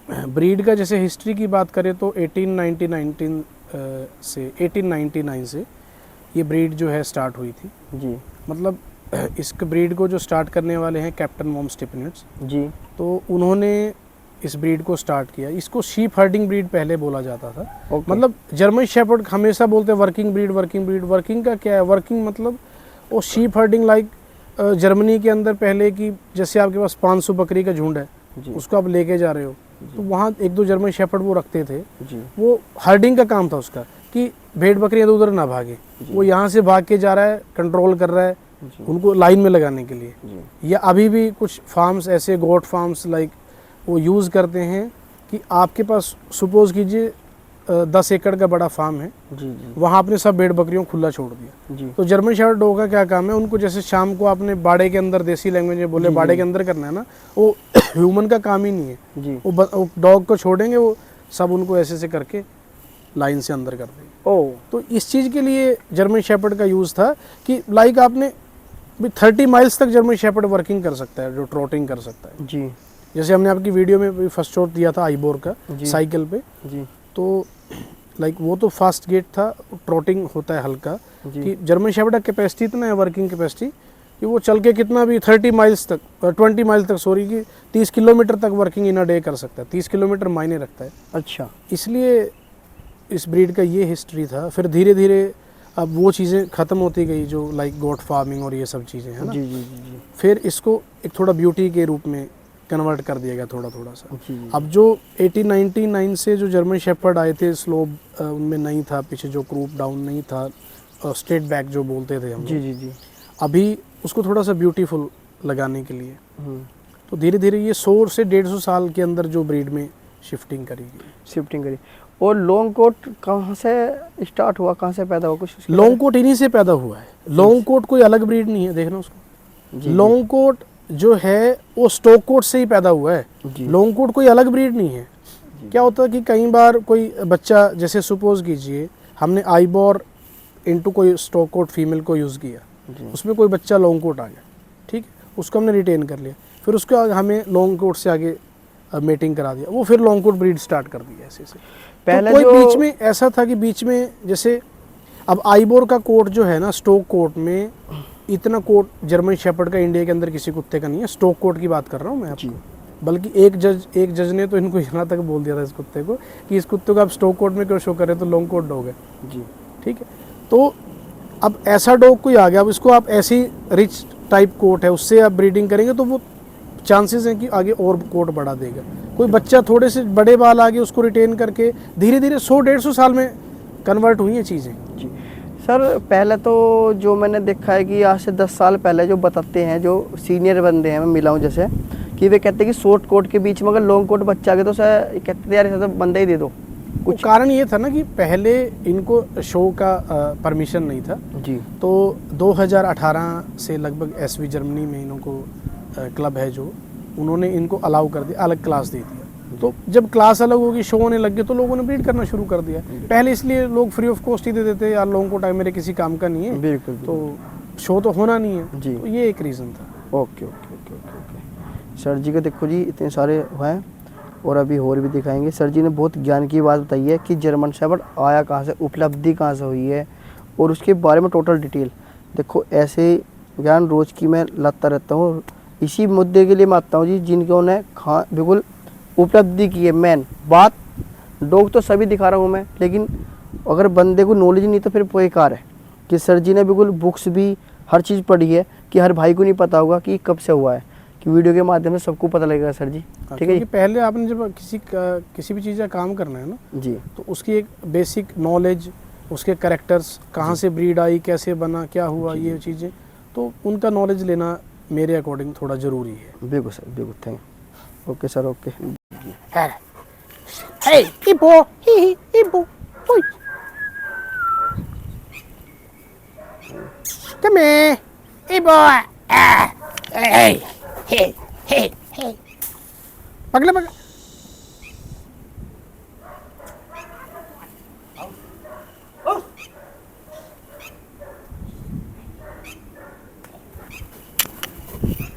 ब्रीड का जैसे हिस्ट्री की बात करें तो 1899 से ये ब्रीड जो है स्टार्ट हुई थी।
जी
मतलब इस ब्रीड को जो स्टार्ट करने वाले हैं कैप्टन मॉम स्टिपनेट्स,
जी
तो उन्होंने इस ब्रीड को स्टार्ट किया। इसको शीप हर्डिंग ब्रीड पहले बोला जाता था।
Okay.
मतलब जर्मन शेफर्ड हमेशा बोलते हैं working breed, working breed. Working का क्या है? वर्किंग मतलब वो शीप हर्डिंग लाइक जर्मनी के अंदर पहले की, जैसे आपके पास 500 बकरी का झुंड है,
जी।
उसको आप लेके जा रहे हो, तो वहाँ एक दो जर्मन शेफर्ड वो रखते थे।
जी।
वो हर्डिंग का काम था उसका, कि भेड़ बकरियाँ इधर उधर ना भागे। वो यहाँ से भाग के जा रहा है, कंट्रोल कर रहा है उनको लाइन में लगाने के लिए।
जी।
या अभी भी कुछ फार्म्स ऐसे, गोट फार्म्स लाइक, वो यूज़ करते हैं कि आपके पास सपोज कीजिए 10 एकड़ का बड़ा फार्म है,
जी। जी। वहाँ
वहाँ आपने सब भेड़ बकरियों को खुला छोड़ दिया।
जी।
तो जर्मन शेफर्ड डॉग का क्या काम है? उनको जैसे शाम को आपने बाड़े के अंदर, देसी लैंग्वेज में बोले, बाड़े के अंदर करना है ना, वो ह्यूमन का काम ही नहीं है।
जी।
वो डॉग को छोड़ेंगे, वो सब उनको ऐसे से करके लाइन से अंदर कर देंगे।
ओ,
तो इस चीज़ के लिए जर्मन शेफर्ड का यूज़ था कि लाइक आपने 30 माइल्स तक जर्मन शेफर्ड वर्किंग कर सकता है, जो ट्रॉटिंग कर सकता है।
जी।
जैसे हमने आपकी वीडियो में भी फर्स्ट शॉट दिया था आईबोर का
जी।
साइकिल पे,
जी।
तो लाइक वो तो फास्ट गेट था, ट्रॉटिंग होता है हल्का,
जी।
कि जर्मन शेफर्ड का कैपेसिटी इतना है, वर्किंग कैपेसिटी, कि वो चल के कितना भी 30 माइल्स तक, 20 माइल तक, सॉरी, कि 30 किलोमीटर तक वर्किंग इन अ डे कर सकता है। 30 किलोमीटर मायने रखता है।
अच्छा।
इसलिए इस ब्रीड का ये हिस्ट्री था। फिर धीरे धीरे अब वो चीज़ें ख़त्म होती गई, जो लाइक गोट फार्मिंग और ये सब चीज़ें हैं ना।
जी। जी। जी। जी।
फिर इसको एक थोड़ा ब्यूटी के रूप में कन्वर्ट कर दिया गया, थोड़ा थोड़ा सा।
जी।
अब जो 1899 से जो जर्मन शेफर्ड आए थे, स्लोब उनमें नहीं था, पीछे जो क्रूप डाउन नहीं था, स्ट्रेट बैक जो बोलते थे हम
जी।
लोग,
जी। जी।
अभी उसको थोड़ा सा ब्यूटीफुल लगाने के लिए,
हम्म।
तो धीरे धीरे ये 100 से 150 साल के अंदर जो ब्रीड में शिफ्टिंग करी गई।
शिफ्टिंग करी। और लॉन्ग कोट कहाँ से स्टार्ट हुआ, कहाँ से पैदा हुआ, कुछ उसके
लॉन्ग कोट इन्हीं से पैदा हुआ है। लॉन्ग कोट कोई अलग ब्रीड नहीं है, देखना उसको।
बारे- जी।
लॉन्ग कोट जो है वो स्टॉक कोट से ही पैदा हुआ है।
जी।
लॉन्ग कोट कोई अलग ब्रीड नहीं है। क्या होता है कि कई बार कोई बच्चा, जैसे सपोज कीजिए हमने आईबोर इनटू कोई स्टॉक कोट फीमेल को यूज़ किया,
जी।
उसमें कोई बच्चा लॉन्ग कोट आ गया, ठीक है, उसको हमने रिटेन कर लिया, फिर उसके बाद हमें लॉन्ग कोट से आगे मेटिंग करा दिया, वो फिर लॉन्ग कोट ब्रीड स्टार्ट कर दिया ऐसे से।
पहले
तो कोई
जो
बीच में ऐसा था कि बीच में, जैसे अब आईबोर का कोट जो है ना, स्टॉक कोट में इतना कोट जर्मन शेफर्ड का इंडिया के अंदर किसी कुत्ते का नहीं है। स्टॉक कोट की बात कर रहा हूँ मैं आपको। बल्कि एक जज ने तो इनको यहाँ तक बोल दिया था इस कुत्ते को, कि इस कुत्ते को आप स्टॉक कोट में क्यों शो कर रहे हो, तो लॉन्ग कोट डॉग है।
जी।
ठीक है, तो अब ऐसा डॉग कोई आ गया, अब इसको आप ऐसी रिच टाइप कोट है उससे आप ब्रीडिंग करेंगे, तो वो चांसेस हैं कि आगे और कोट बढ़ा देगा। कोई बच्चा थोड़े से बड़े बाल आगे उसको रिटेन करके धीरे धीरे 100-150 साल में कन्वर्ट हुई हैं चीज़ें।
जी सर, पहले तो जो मैंने देखा है कि आज से 10 साल पहले जो बताते हैं, जो सीनियर बंदे हैं, मैं मिला हूँ जैसे, कि वे कहते हैं कि शॉर्ट कोट के बीच में अगर लॉन्ग कोट बच्चा आ गया तो सर कहते थे यार ऐसा तो बंदा ही दे दो।
कुछ कारण ये था ना कि पहले इनको शो का परमिशन नहीं था।
जी।
तो 2018 से लगभग एसवी जर्मनी में इनको क्लब है जो, उन्होंने इनको अलाउ कर दिया, अलग क्लास दे दिया। तो जब क्लास अलग होगी, शो होने लग गए, तो लोगों ने ब्रीड करना शुरू कर दिया। पहले इसलिए लोग फ्री ऑफ कॉस्ट ही दे देते, यार लॉन्ग कोट मेरे किसी काम का नहीं है,
बिल्कुल।
तो शो तो होना नहीं है।
जी।
तो ये एक रीज़न था।
Okay okay okay okay okay. Sir ji का देखो जी, इतने सारे हैं और अभी और भी दिखाएंगे। सर जी ने बहुत ज्ञान की बात बताई है कि जर्मन शेफर्ड आया कहाँ से, उपलब्धि कहाँ से हुई है, और उसके बारे में टोटल डिटेल। देखो ऐसे ज्ञान रोज़ की मैं लाता रहता हूँ। इसी मुद्दे के लिए मैं आता हूँ जी, जिनको ने बिल्कुल उपलब्धि की है। मेन बात, डॉग तो सभी दिखा रहा हूँ मैं, लेकिन अगर बंदे को नॉलेज नहीं तो फिर बेकार है। कि सर जी ने बिल्कुल बुक्स भी हर चीज़ पढ़ी है, कि हर भाई को नहीं पता होगा कि कब से हुआ है, कि वीडियो के माध्यम से सबको पता लगेगा सर जी। ठीक है जी।
पहले आपने जब किसी भी चीज़ का काम करना है ना
जी,
तो उसकी एक बेसिक नॉलेज, उसके कैरेक्टर्स, कहाँ से ब्रीड आई, कैसे बना, क्या हुआ, ये चीज़ें, तो उनका नॉलेज लेना मेरे अकॉर्डिंग थोड़ा ज़रूरी है।
बिल्कुल सर, बिल्कुल। Thank you. Okay sir, okay.
Hey, Ibo, Ibo, oi. Come here, Ibo. Hey, hey, hey, hey. पगला पगला।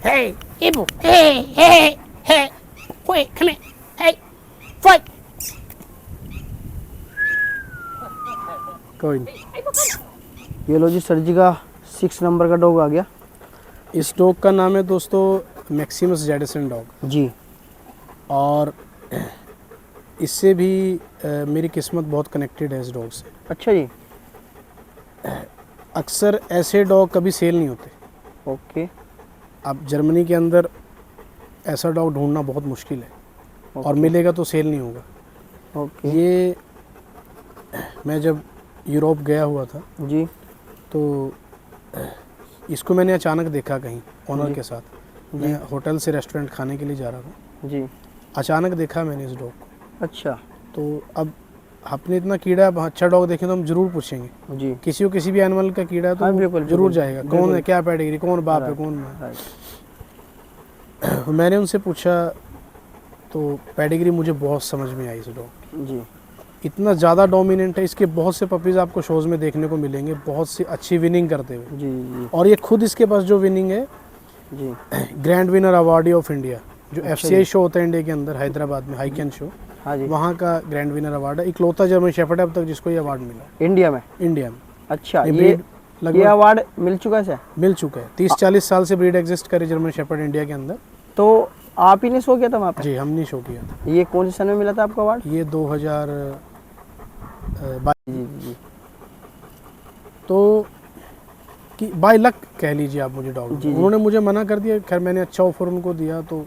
Hey, Ibo. Hey, hey, hey. Wait, come here. Hey, fight. कोई नहीं।
ये लो जी, सर जी का 6 नंबर का डॉग आ गया।
इस डॉग का नाम है दोस्तों मैक्सिमस जेडिसन डॉग।
जी।
और इससे भी मेरी किस्मत बहुत कनेक्टेड है इस डॉग से।
अच्छा जी।
अक्सर ऐसे डॉग कभी सेल नहीं होते।
ओके।
अब जर्मनी के अंदर ऐसा डॉग ढूंढना बहुत मुश्किल है, और
ओके।
मिलेगा तो सेल नहीं होगा।
ओके
ये मैं जब यूरोप गया हुआ था
जी।
तो इसको मैंने अचानक देखा कहीं ओनर
जी।
के साथ।
जी।
मैं होटल से रेस्टोरेंट खाने के लिए जा रहा था,
जी।
अचानक देखा मैंने इस डॉग को।
अच्छा
तो अब आपने इतना कीड़ा, अब अच्छा डॉग देखें तो हम जरूर पूछेंगे।
जी।
किसी को किसी भी एनिमल का कीड़ा है तो
हाँ,
वो
बिल्कुल,
जरूर
बिल्कुल,
जाएगा, कौन
बिल्कुल।
है, क्या पेडिग्री, कौन बाप है,
राइट,
कौन माँ है।
राइट।
मैंने उनसे पूछा तो पेडिग्री मुझे बहुत समझ में आई इस डॉग।
जी।
इतना ज़्यादा डोमिनेंट है, इसके बहुत से पपीज़ आपको शोज़ में देखने को मिलेंगे, बहुत सी अच्छी विनिंग करते हुए।
जी। जी।
और ये खुद इसके पास जो विनिंग है,
जी।
Grand winner awardee of India, जो
अच्छा
FCI
जी।
शो होता है इंडिया के अंदर हैदराबाद में, हाइकन शो,
हाँ जी।
वहाँ का ग्रैंड विनर अवार्ड है। इकलौता जर्मन शेफर्ड है अब तक जिसको ये अवार्ड मिला
इंडिया में।
इंडिया में।
अच्छा,
ये
ये
ब्रीड लगभग
अवार्ड मिल चुका है सर?
मिल चुका है। 30-40 साल से ब्रीड एग्जिस्ट करे जर्मन शेफर्ड इंडिया के अंदर।
तो आप ही ने शो किया था वहाँ पे?
जी, हमने शो किया था।
ये कौन से सन में मिला था आपको अवार्ड?
ये 2022।
जी। जी।
तो कि बाय लक कह लीजिए आप मुझे डॉग।
जी, जी।
उन्होंने मुझे मना कर दिया, खैर मैंने अच्छा ऑफर उनको दिया। तो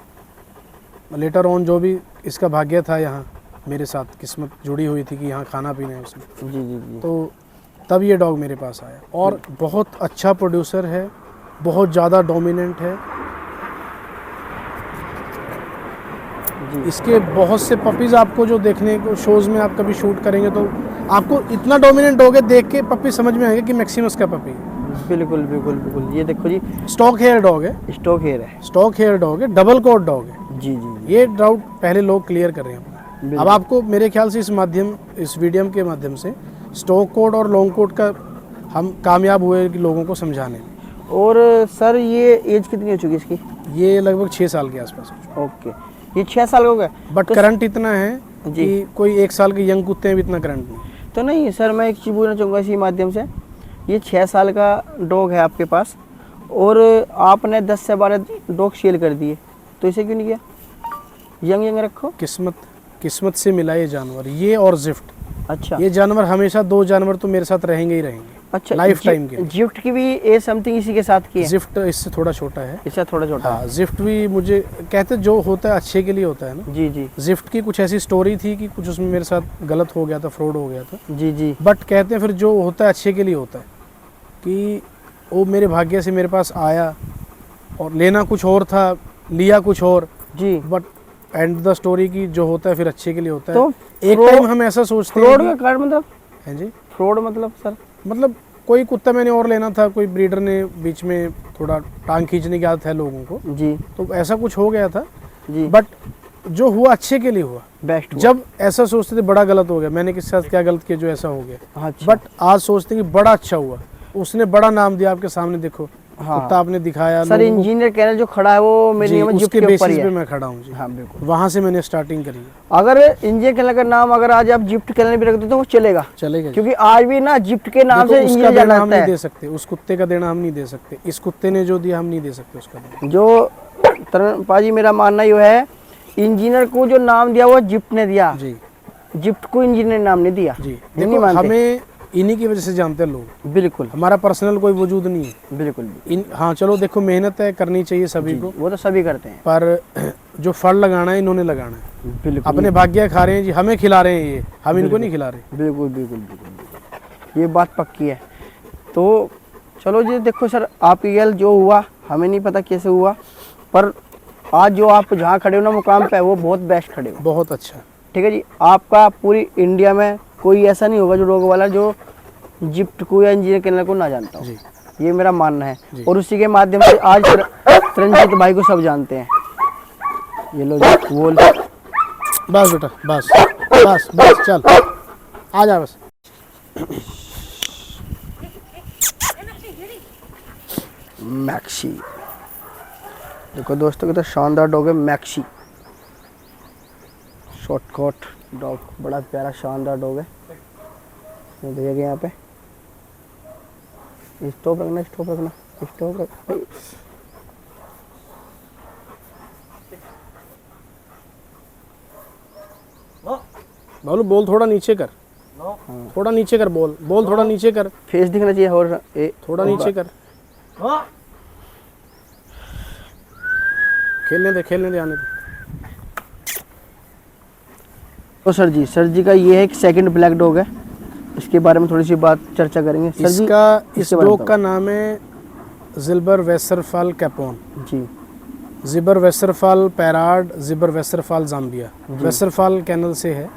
लेटर ऑन जो भी इसका भाग्य था, यहाँ मेरे साथ किस्मत जुड़ी हुई थी कि यहाँ खाना पीना है उसमें,
जी। जी। जी।
तो तब ये डॉग मेरे पास आया। और बहुत अच्छा प्रोड्यूसर है, बहुत ज़्यादा डोमिनेंट है।
जी।
इसके बहुत से पपीज़ आपको जो देखने को शोज़ में आप कभी शूट करेंगे तो आपको इतना डोमिनेंट डॉग है, देख के पपी समझ में आएगा कि मैक्सिमस का पपी है।
बिल्कुल, बिल्कुल, बिल्कुल। ये देखो जी,
स्टॉक हेयर डॉग है,
स्टॉक हेयर है।
स्टॉक हेयर डॉग है, डबल कोट डॉग है।
जी। जी। जी।
ये डाउट पहले लोग क्लियर कर रहे हैं अपना।
बिल्कुल।
अब आपको मेरे ख्याल से इस वीडियो के माध्यम से स्टॉक कोट और लॉन्ग कोट का हम कामयाब हुए कि लोगों को समझाने में।
और सर ये एज कितनी हो चुकी है इसकी?
ये लगभग 6 साल के आसपास हो चुका
ओके, ये 6 साल हो गए।
है। बट
तो
करंट इतना है
जी।
कि कोई 1 साल के यंग कुत्ते हैं भी इतना करंट नहीं।
तो नहीं सर, मैं एक चीज़ बोलना चाहूँगा इसी माध्यम से, ये 6 साल का डॉग है आपके पास और आपने 10 से 12 डॉग सेल कर दिए, तो इसे क्यों नहीं किया? यंग रखो।
किस्मत से मिला ये जानवर, ये और जिफ्ट।
अच्छा।
ये जानवर हमेशा, 2 जानवर तो मेरे साथ रहेंगे ही रहेंगे।
अच्छा,
लाइफ टाइम के लिए।
जिफ्ट की भी एज समथिंग इसी के साथ की है?
जिफ्ट इससे थोड़ा छोटा है।
इससे थोड़ा छोटा है।
हाँ, जिफ्ट भी मुझे कहते जो होता है अच्छे के लिए होता है ना।
जी। जी।
जिफ्ट की कुछ ऐसी स्टोरी थी कि कुछ उसमें मेरे साथ गलत हो गया था, फ्रॉड हो गया था।
जी। जी।
बट कहते हैं फिर जो होता है अच्छे के लिए होता है, कि वो मेरे भाग्य से मेरे पास आया और लेना कुछ और था, लिया कुछ और।
जी।
बट एंड द स्टोरी की जो होता है फिर अच्छे के लिए होता है।
तो
एक टाइम हम ऐसा सोचते हैं
फ्रॉड
कि-
का कारण मतलब?
हैं जी,
फ्रॉड मतलब सर?
मतलब कोई कुत्ता मैंने और लेना था, कोई ब्रीडर ने बीच में थोड़ा टांग खींचने की आदत है लोगों को,
जी।
तो ऐसा कुछ हो गया था।
जी।
बट जो हुआ अच्छे के लिए हुआ।
बेस्ट हुआ।
जब ऐसा सोचते थे बड़ा गलत हो गया, मैंने किसके साथ क्या गलत किया जो ऐसा हो गया।
अच्छा।
बट आज सोचते हैं कि बड़ा अच्छा हुआ, उसने बड़ा नाम दिया। आपके सामने देखो,
हाँ।
कुत्ता आपने दिखाया
सर,
लोगों को।
इंजीनियर कैनल जो खड़ा है वो मेरे
जी,
नियम जिप्ट
उसके
के ऊपर
बेसिस
ही
पे
है।
मैं खड़ा हूँ जी।
हाँ बिल्कुल।
वहाँ से मैंने स्टार्टिंग करी है।
अगर इंजीनियर कैनल का नाम अगर आज आप जिप्ट कैनल भी रख दो तो वो चलेगा,
चलेगा जी।
क्योंकि आज भी ना जिप्ट के नाम
देखो,
से
उसका
इंजीनियर
देना
जाना
हम
जाता
नहीं
है।
दे सकते, उस कुत्ते का देना हम नहीं दे सकते। इस कुत्ते ने जो दिया हम नहीं दे सकते उसका देना।
जो तरनपा जी, मेरा मानना ये है, इंजीनियर को जो नाम दिया वो जिप्ट ने दिया,
जी
जिप्ट को इंजीनियर ने नाम नहीं दिया।
जी।
नहीं
देखो,
मानते?
हमें इन्हीं की वजह से जानते हैं लोग,
बिल्कुल
हमारा पर्सनल कोई वजूद नहीं है।
बिल्कुल।
हाँ चलो, देखो मेहनत है, करनी चाहिए सभी को,
वो तो सभी करते हैं।
पर जो फल लगाना है इन्होंने लगाना है।
बिल्कुल।
अपने भाग्य खा रहे हैं जी, हमें खिला रहे हैं ये, हम इनको नहीं खिला रहे।
बिल्कुल बिल्कुल बिल्कुल, ये बात पक्की है। तो चलो जी, देखो सर, आपकी गैल जो हुआ हमें नहीं पता कैसे हुआ, पर आज जो आप जहाँ खड़े हो ना मुकाम पे, वो बहुत बेस्ट खड़े हो।
बहुत अच्छा।
ठीक है जी। आपका पूरी इंडिया में कोई ऐसा नहीं होगा जो डॉग वाला जो जिप्ट को या इंजीनियर कैनल को ना जानता हो,
जी
ये मेरा मानना है।
जी।
और उसी के माध्यम से आज तरनजीत भाई को सब जानते हैं। ये लो जी, बोल।
बस बेटा, बस बस बस, चल आ जा बस।
मैक्सी, देखो दोस्तों, कितना शानदार डॉग है मैक्सी। शॉर्टकट डॉग, बड़ा प्यारा शानदार डॉग है। ये देखिए यहाँ पे, स्टॉप रखना, स्टॉप रखना, स्टॉप रख।
बाबलू बोल थोड़ा नीचे कर, थोड़ा नीचे कर, बोल बोल थोड़ा नीचे कर,
फेस दिखना चाहिए और
थोड़ा नीचे कर, खेलने दे आने दे।
तो सर जी का ये एक सेकंड ब्लैक डॉग है, इसके बारे में थोड़ी सी बात चर्चा करेंगे सर जी।
इस डॉग का नाम है ज़िल्बर वेस्टरफाल कैपोन
जी।
ज़िबर वेस्टरफाल पैराड, ज़िबर वेस्टरफाल जाम्बिया। वेस्टरफाल कैनल से है,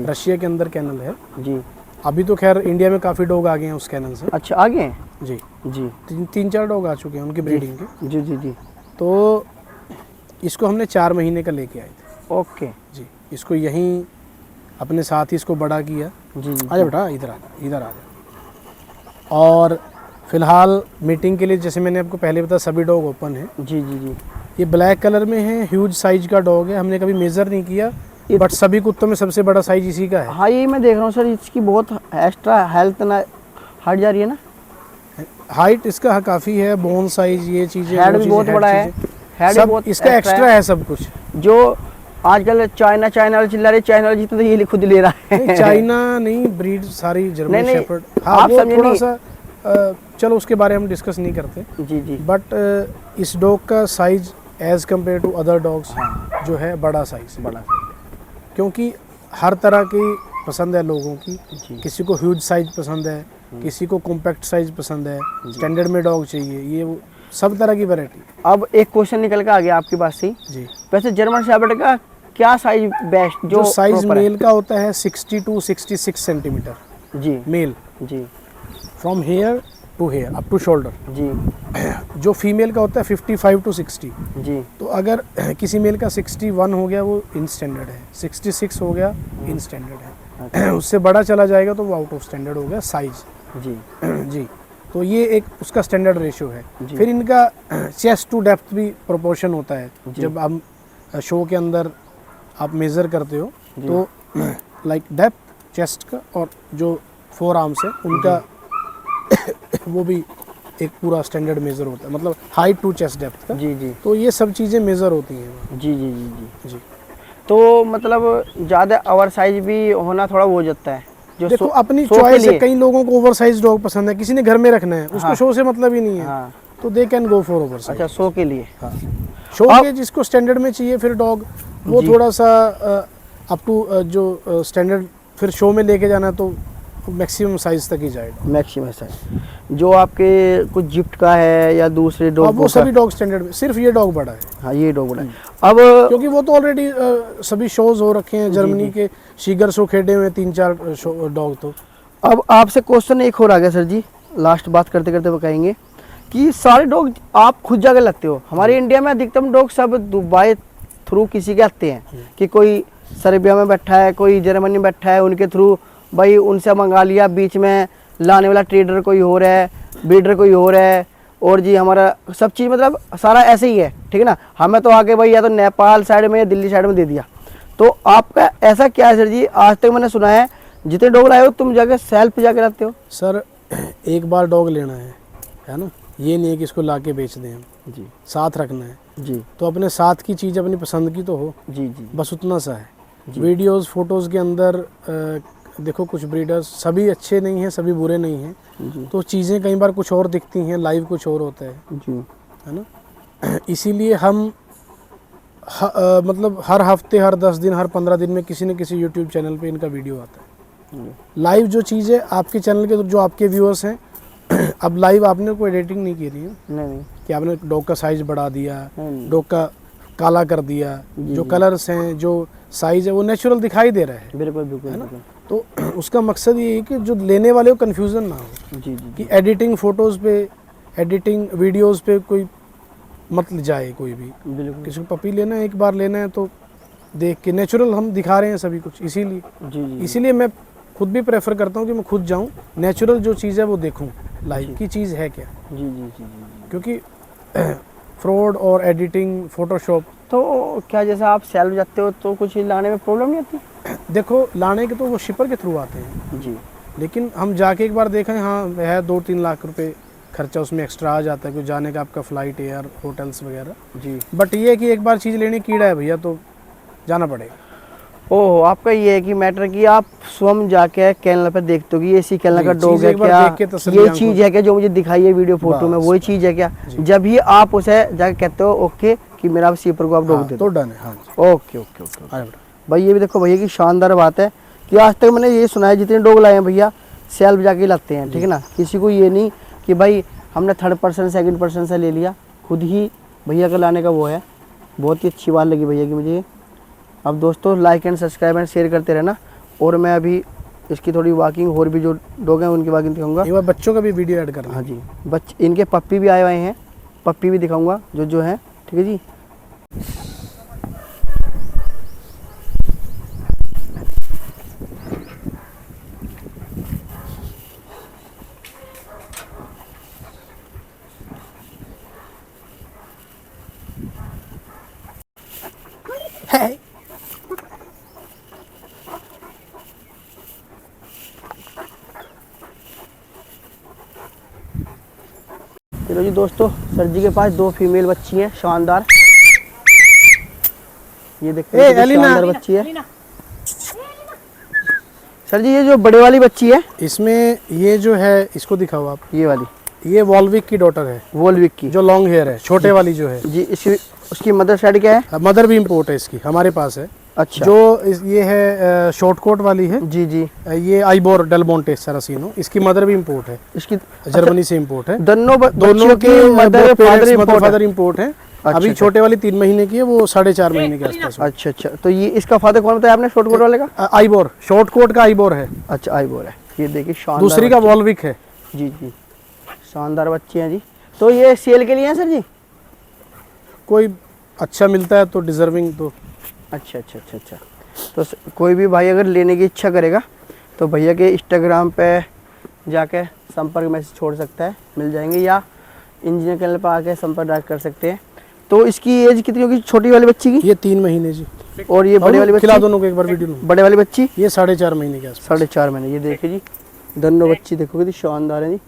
रशिया के अंदर कैनल है
जी।
अभी तो खैर इंडिया में काफ़ी डॉग आ गए हैं उस कैनल से।
अच्छा, आ गए हैं
जी
जी।
तीन चार डॉग आ चुके हैं उनकी ब्रीडिंग के।
जी जी जी।
तो इसको हमने 4 महीने का लेके आए थे।
ओके
जी, इसको यहीं अपने साथ ही इसको बड़ा किया।
जी जी।
आजा बेटा, इधर आ जा। और फिलहाल मीटिंग के लिए जैसे मैंने आपको पहले बताया सभी डॉग ओपन है।
जी जी जी।
ये ब्लैक कलर में है, ह्यूज साइज का डॉग है, हमने कभी मेज़र नहीं किया बट सभी कुत्तों में सबसे बड़ा साइज इसी का है।
हाँ, यही मैं देख रहा हूँ सर, इसकी बहुत एक्स्ट्रा हेल्थ ना हट जा रही है ना।
हाइट इसका काफ़ी है, बोन साइज, ये चीज़ें,
हेड भी बहुत बड़ा है, हेड भी बहुत
इसका एक्स्ट्रा है सब कुछ।
जो आजकल चाइना वाले चिल्ला रहे, चाइना वाले जितना तो ये खुद ले रहा है।
चाइना नहीं, ब्रीड सारी जर्मन शेफर्ड। हाँ,
आप
वो थोड़ा सा चलो उसके बारे में हम डिस्कस नहीं करते
जी जी।
बट इस डॉग का size as compare to other dogs जो है बड़ा साइज, क्योंकि हर तरह की पसंद है लोगों की। किसी को ह्यूज साइज पसंद है, किसी को कॉम्पैक्ट साइज पसंद है, स्टैंडर्ड में डॉग चाहिए, ये वो सब तरह की वैरायटी।
अब एक क्वेश्चन निकल के आ गया आपकी बात से
जी।
वैसे जर्मन शेफर्ड का क्या साइज बेस्ट
जो साइज मेल का होता है 60 to 66 सेंटीमीटर
जी
मेल
जी,
from here to here up to shoulder
जी।
जो फीमेल का होता है 55 to 60
जी।
तो अगर किसी मेल का 61 हो गया वो इन स्टैंडर्ड है, 66 हो गया इन स्टैंडर्ड है, उससे बड़ा चला जाएगा तो वो आउट ऑफ स्टैंडर्ड हो गया साइज
जी
जी। तो ये एक उसका स्टैंडर्ड रेशियो है। फिर इनका चेस्ट टू डेप्थ भी प्रोपोर्शन होता है। जब हम शो के अंदर आप मेज़र करते हो तो लाइक डेप्थ चेस्ट का और जो 4 आर्म्स है उनका वो भी एक पूरा स्टैंडर्ड मेज़र होता है, मतलब हाइट टू चेस्ट डेप्थ का।
जी जी।
तो ये सब चीज़ें मेज़र होती हैं।
जी जी जी जी
जी।
तो मतलब ज़्यादा ओवर साइज भी होना थोड़ा वो हो जाता है। जो
देखो अपनी चॉइस है, कई लोगों को ओवर साइज डॉग पसंद है, किसी ने घर में रखना है, उसको शो से मतलब ही नहीं है।
हाँ।
तो they can go for over size.
अच्छा, शो के लिए।
हाँ, शो के जिसको स्टैंडर्ड में चाहिए फिर डॉग वो थोड़ा सा अप टू जो स्टैंडर्ड फिर शो में लेके जाना है तो मैक्सिमम साइज तक ही जाएगा।
मैक्सिमम साइज जो आपके कुछ जिप्ट का है या दूसरे डॉग
वो सभी डॉग स्टैंडर्ड में, सिर्फ ये डॉग बड़ा है।
हाँ, ये डॉग बड़ा है। अब
क्योंकि वो तो ऑलरेडी सभी शोज हो रखे हैं, जर्मनी के शीगर शो खेडे हुए 3-4 डॉग। तो
अब आपसे क्वेश्चन एक और आ गया सर जी, लास्ट बात करते करते बताएंगे कि सारे डॉग आप खुद जाकर लगते हो। हमारे इंडिया में अधिकतम डॉग सब दुबई थ्रू किसी के आते हैं कि कोई सर्बिया में बैठा है, कोई जर्मनी में बैठा है, उनके थ्रू भाई उनसे मंगा लिया, बीच में लाने वाला ट्रेडर कोई और है, ब्रीडर कोई और है, और जी हमारा सब चीज़ मतलब सारा ऐसे ही है, ठीक है ना। हमें तो आके भाई या तो नेपाल साइड में या दिल्ली साइड में दे दिया। तो आपका ऐसा क्या है सर जी, आज तक मैंने सुना है जितने डॉग लाए हो तुम जाके सेल्फ जाके लाते हो।
सर एक बार डॉग लेना है ना, ये नहीं है कि इसको ला के बेच दें हम
जी,
साथ रखना है
जी।
तो अपने साथ की चीज़ अपनी पसंद की तो हो
जी जी।
बस उतना सा है। वीडियोस फोटोज़ के अंदर देखो कुछ ब्रीडर्स सभी अच्छे नहीं हैं, सभी बुरे नहीं हैं, तो चीज़ें कई बार कुछ और दिखती हैं, लाइव कुछ और होता है
जी,
है ना। इसीलिए हम मतलब हर हफ्ते, हर 10 दिन, हर 15 दिन में किसी न किसी यूट्यूब चैनल पे इनका वीडियो आता है लाइव। जो चीज़ है आपके चैनल के जो आपके व्यूअर्स हैं अब लाइव आपने कोई एडिटिंग नहीं की रही है
नहीं
कि आपने डॉग का साइज़ बढ़ा दिया, डॉग का काला कर दिया, जो कलर्स हैं, जो साइज़ है वो नेचुरल दिखाई दे रहा है।
बिल्कुल बिल्कुल बिल्कुल।
तो उसका मकसद ये है कि जो लेने वाले को कन्फ्यूज़न ना हो
जी जी
कि एडिटिंग फ़ोटोज़ पे, एडिटिंग वीडियोज़ पे कोई मत जाए कोई भी।
बिल्कुल।
किसी को पपी लेना है, एक बार लेना है तो देख के नेचुरल हम दिखा रहे हैं सभी कुछ। इसीलिए
जी जी।
इसीलिए मैं खुद भी प्रेफर करता हूँ कि मैं खुद जाऊँ, नेचुरल जो चीज़ है वो देखूँ, लाइव की चीज़ है क्या।
जी जी जी जी।
क्योंकि फ्रॉड और एडिटिंग, फोटोशॉप।
तो क्या जैसे आप सेल्फ जाते हो तो कुछ लाने में प्रॉब्लम नहीं आती?
देखो लाने के तो वो शिपर के थ्रू आते हैं
जी,
लेकिन हम जाके एक बार देखें, हाँ है 2-3 लाख रुपए खर्चा उसमें एक्स्ट्रा आ जाता है, क्योंकि जाने का आपका फ़्लाइट, एयर, होटल्स वगैरह।
जी।
बट ये है कि एक बार चीज़ लेने कीड़ा है भैया तो जाना पड़ेगा।
ओह, आपका ये है कि मैटर कि आप स्वयं जाके कैनल पे देखते हो कि ये इसी कैनल का
जी,
डॉग
चीज़
है
एक बार
क्या,
देख के तसल्ली
ये
आंखों
चीज है क्या जो मुझे दिखाई है वीडियो फोटो में,
बस,
वही चीज है क्या,
जी।
जब ही आप उसे जाके कहते हो ओके कि मेरा सीपर को आप डॉग
हाँ,
दे
तो
दो।
डन है। हाँ जी,
ओके ओके ओके।
आए बेटा।
भाई ये भी देखो भैया की शानदार बात है कि आज तक मैंने ये सुना है जितने डॉग लाए हैं भैया सेल्फ जाके लाते हैं, ठीक है ना, किसी को ये नहीं कि भाई हमने थर्ड पर्सन सेकंड पर्सन से ले लिया, खुद ही भैया का लाने का वो है। बहुत ही अच्छी बात लगी भैया की मुझे ये। अब दोस्तों like and subscribe and share करते रहना, और मैं अभी इसकी थोड़ी वॉकिंग और भी जो डॉग हैं उनकी वॉकिंग दिखाऊंगा।
एक बार बच्चों का भी वीडियो ऐड करना।
हाँ जी, इनके पप्पी भी आए हुए हैं, पप्पी भी दिखाऊंगा जो है, ठीक है जी।
है
चलो जी दोस्तों, सर जी के पास 2 फीमेल बच्ची हैं शानदार, ये देखते हैं कितनी
एलिना।
शानदार बच्ची है। सर जी ये जो बड़े वाली बच्ची है,
इसमें ये जो है इसको दिखाओ आप,
ये वाली
ये वॉल्विक की डॉटर है,
वोल्विक की
जो लॉन्ग हेयर है, छोटे वाली जो है।
जी। उसकी मदर साइड क्या है?
मदर भी इम्पोर्ट है इसकी, हमारे पास है।
अच्छा।
जो ये है शॉर्ट कोट वाली है,
जी जी।
ये आइबोर डेलमोंटे सरासिनो, इसकी मदर भी इम्पोर्ट है,
इसकी
जर्मनी से इम्पोर्ट है।
दोनों
दोनों के
मदर
फादर इम्पोर्ट है।
अच्छा,
अभी
अच्छा।
छोटे वाली 3 महीने की है, वो 4.5 महीने के आसपास है।
अच्छा अच्छा, तो ये इसका फादर कौन बताया आपने शॉर्ट कोट वाले का?
आइबोर, शॉर्ट कोट का आइबोर है।
अच्छा, आई बोल है। ये देखिए शानदार
दूसरी का
बच्ची।
वॉल्विक है।
जी जी, शानदार बच्ची हैं जी। तो ये सेल के लिए हैं सर जी?
कोई अच्छा मिलता है तो डिजर्विंग तो।
अच्छा अच्छा अच्छा अच्छा। तो कोई भी भाई अगर लेने की इच्छा करेगा तो भैया के इंस्टाग्राम पे जाके संपर्क मैसेज छोड़ सकता है, मिल जाएंगे, या इंजीनियर कैनल पर आके संपर्क डायरेक्ट कर सकते हैं। तो इसकी एज कितनी होगी छोटी वाली बच्ची की?
ये 3 महीने जी।
और ये बड़े वाली
खिला
बच्ची?
दोनों को एक बार वीडियो में।
बड़े वाली बच्ची
ये 4.5 महीने के आसपास।
4.5 महीने। ये देखिए जी, दोनों बच्ची देखो कितनी शानदार है जी।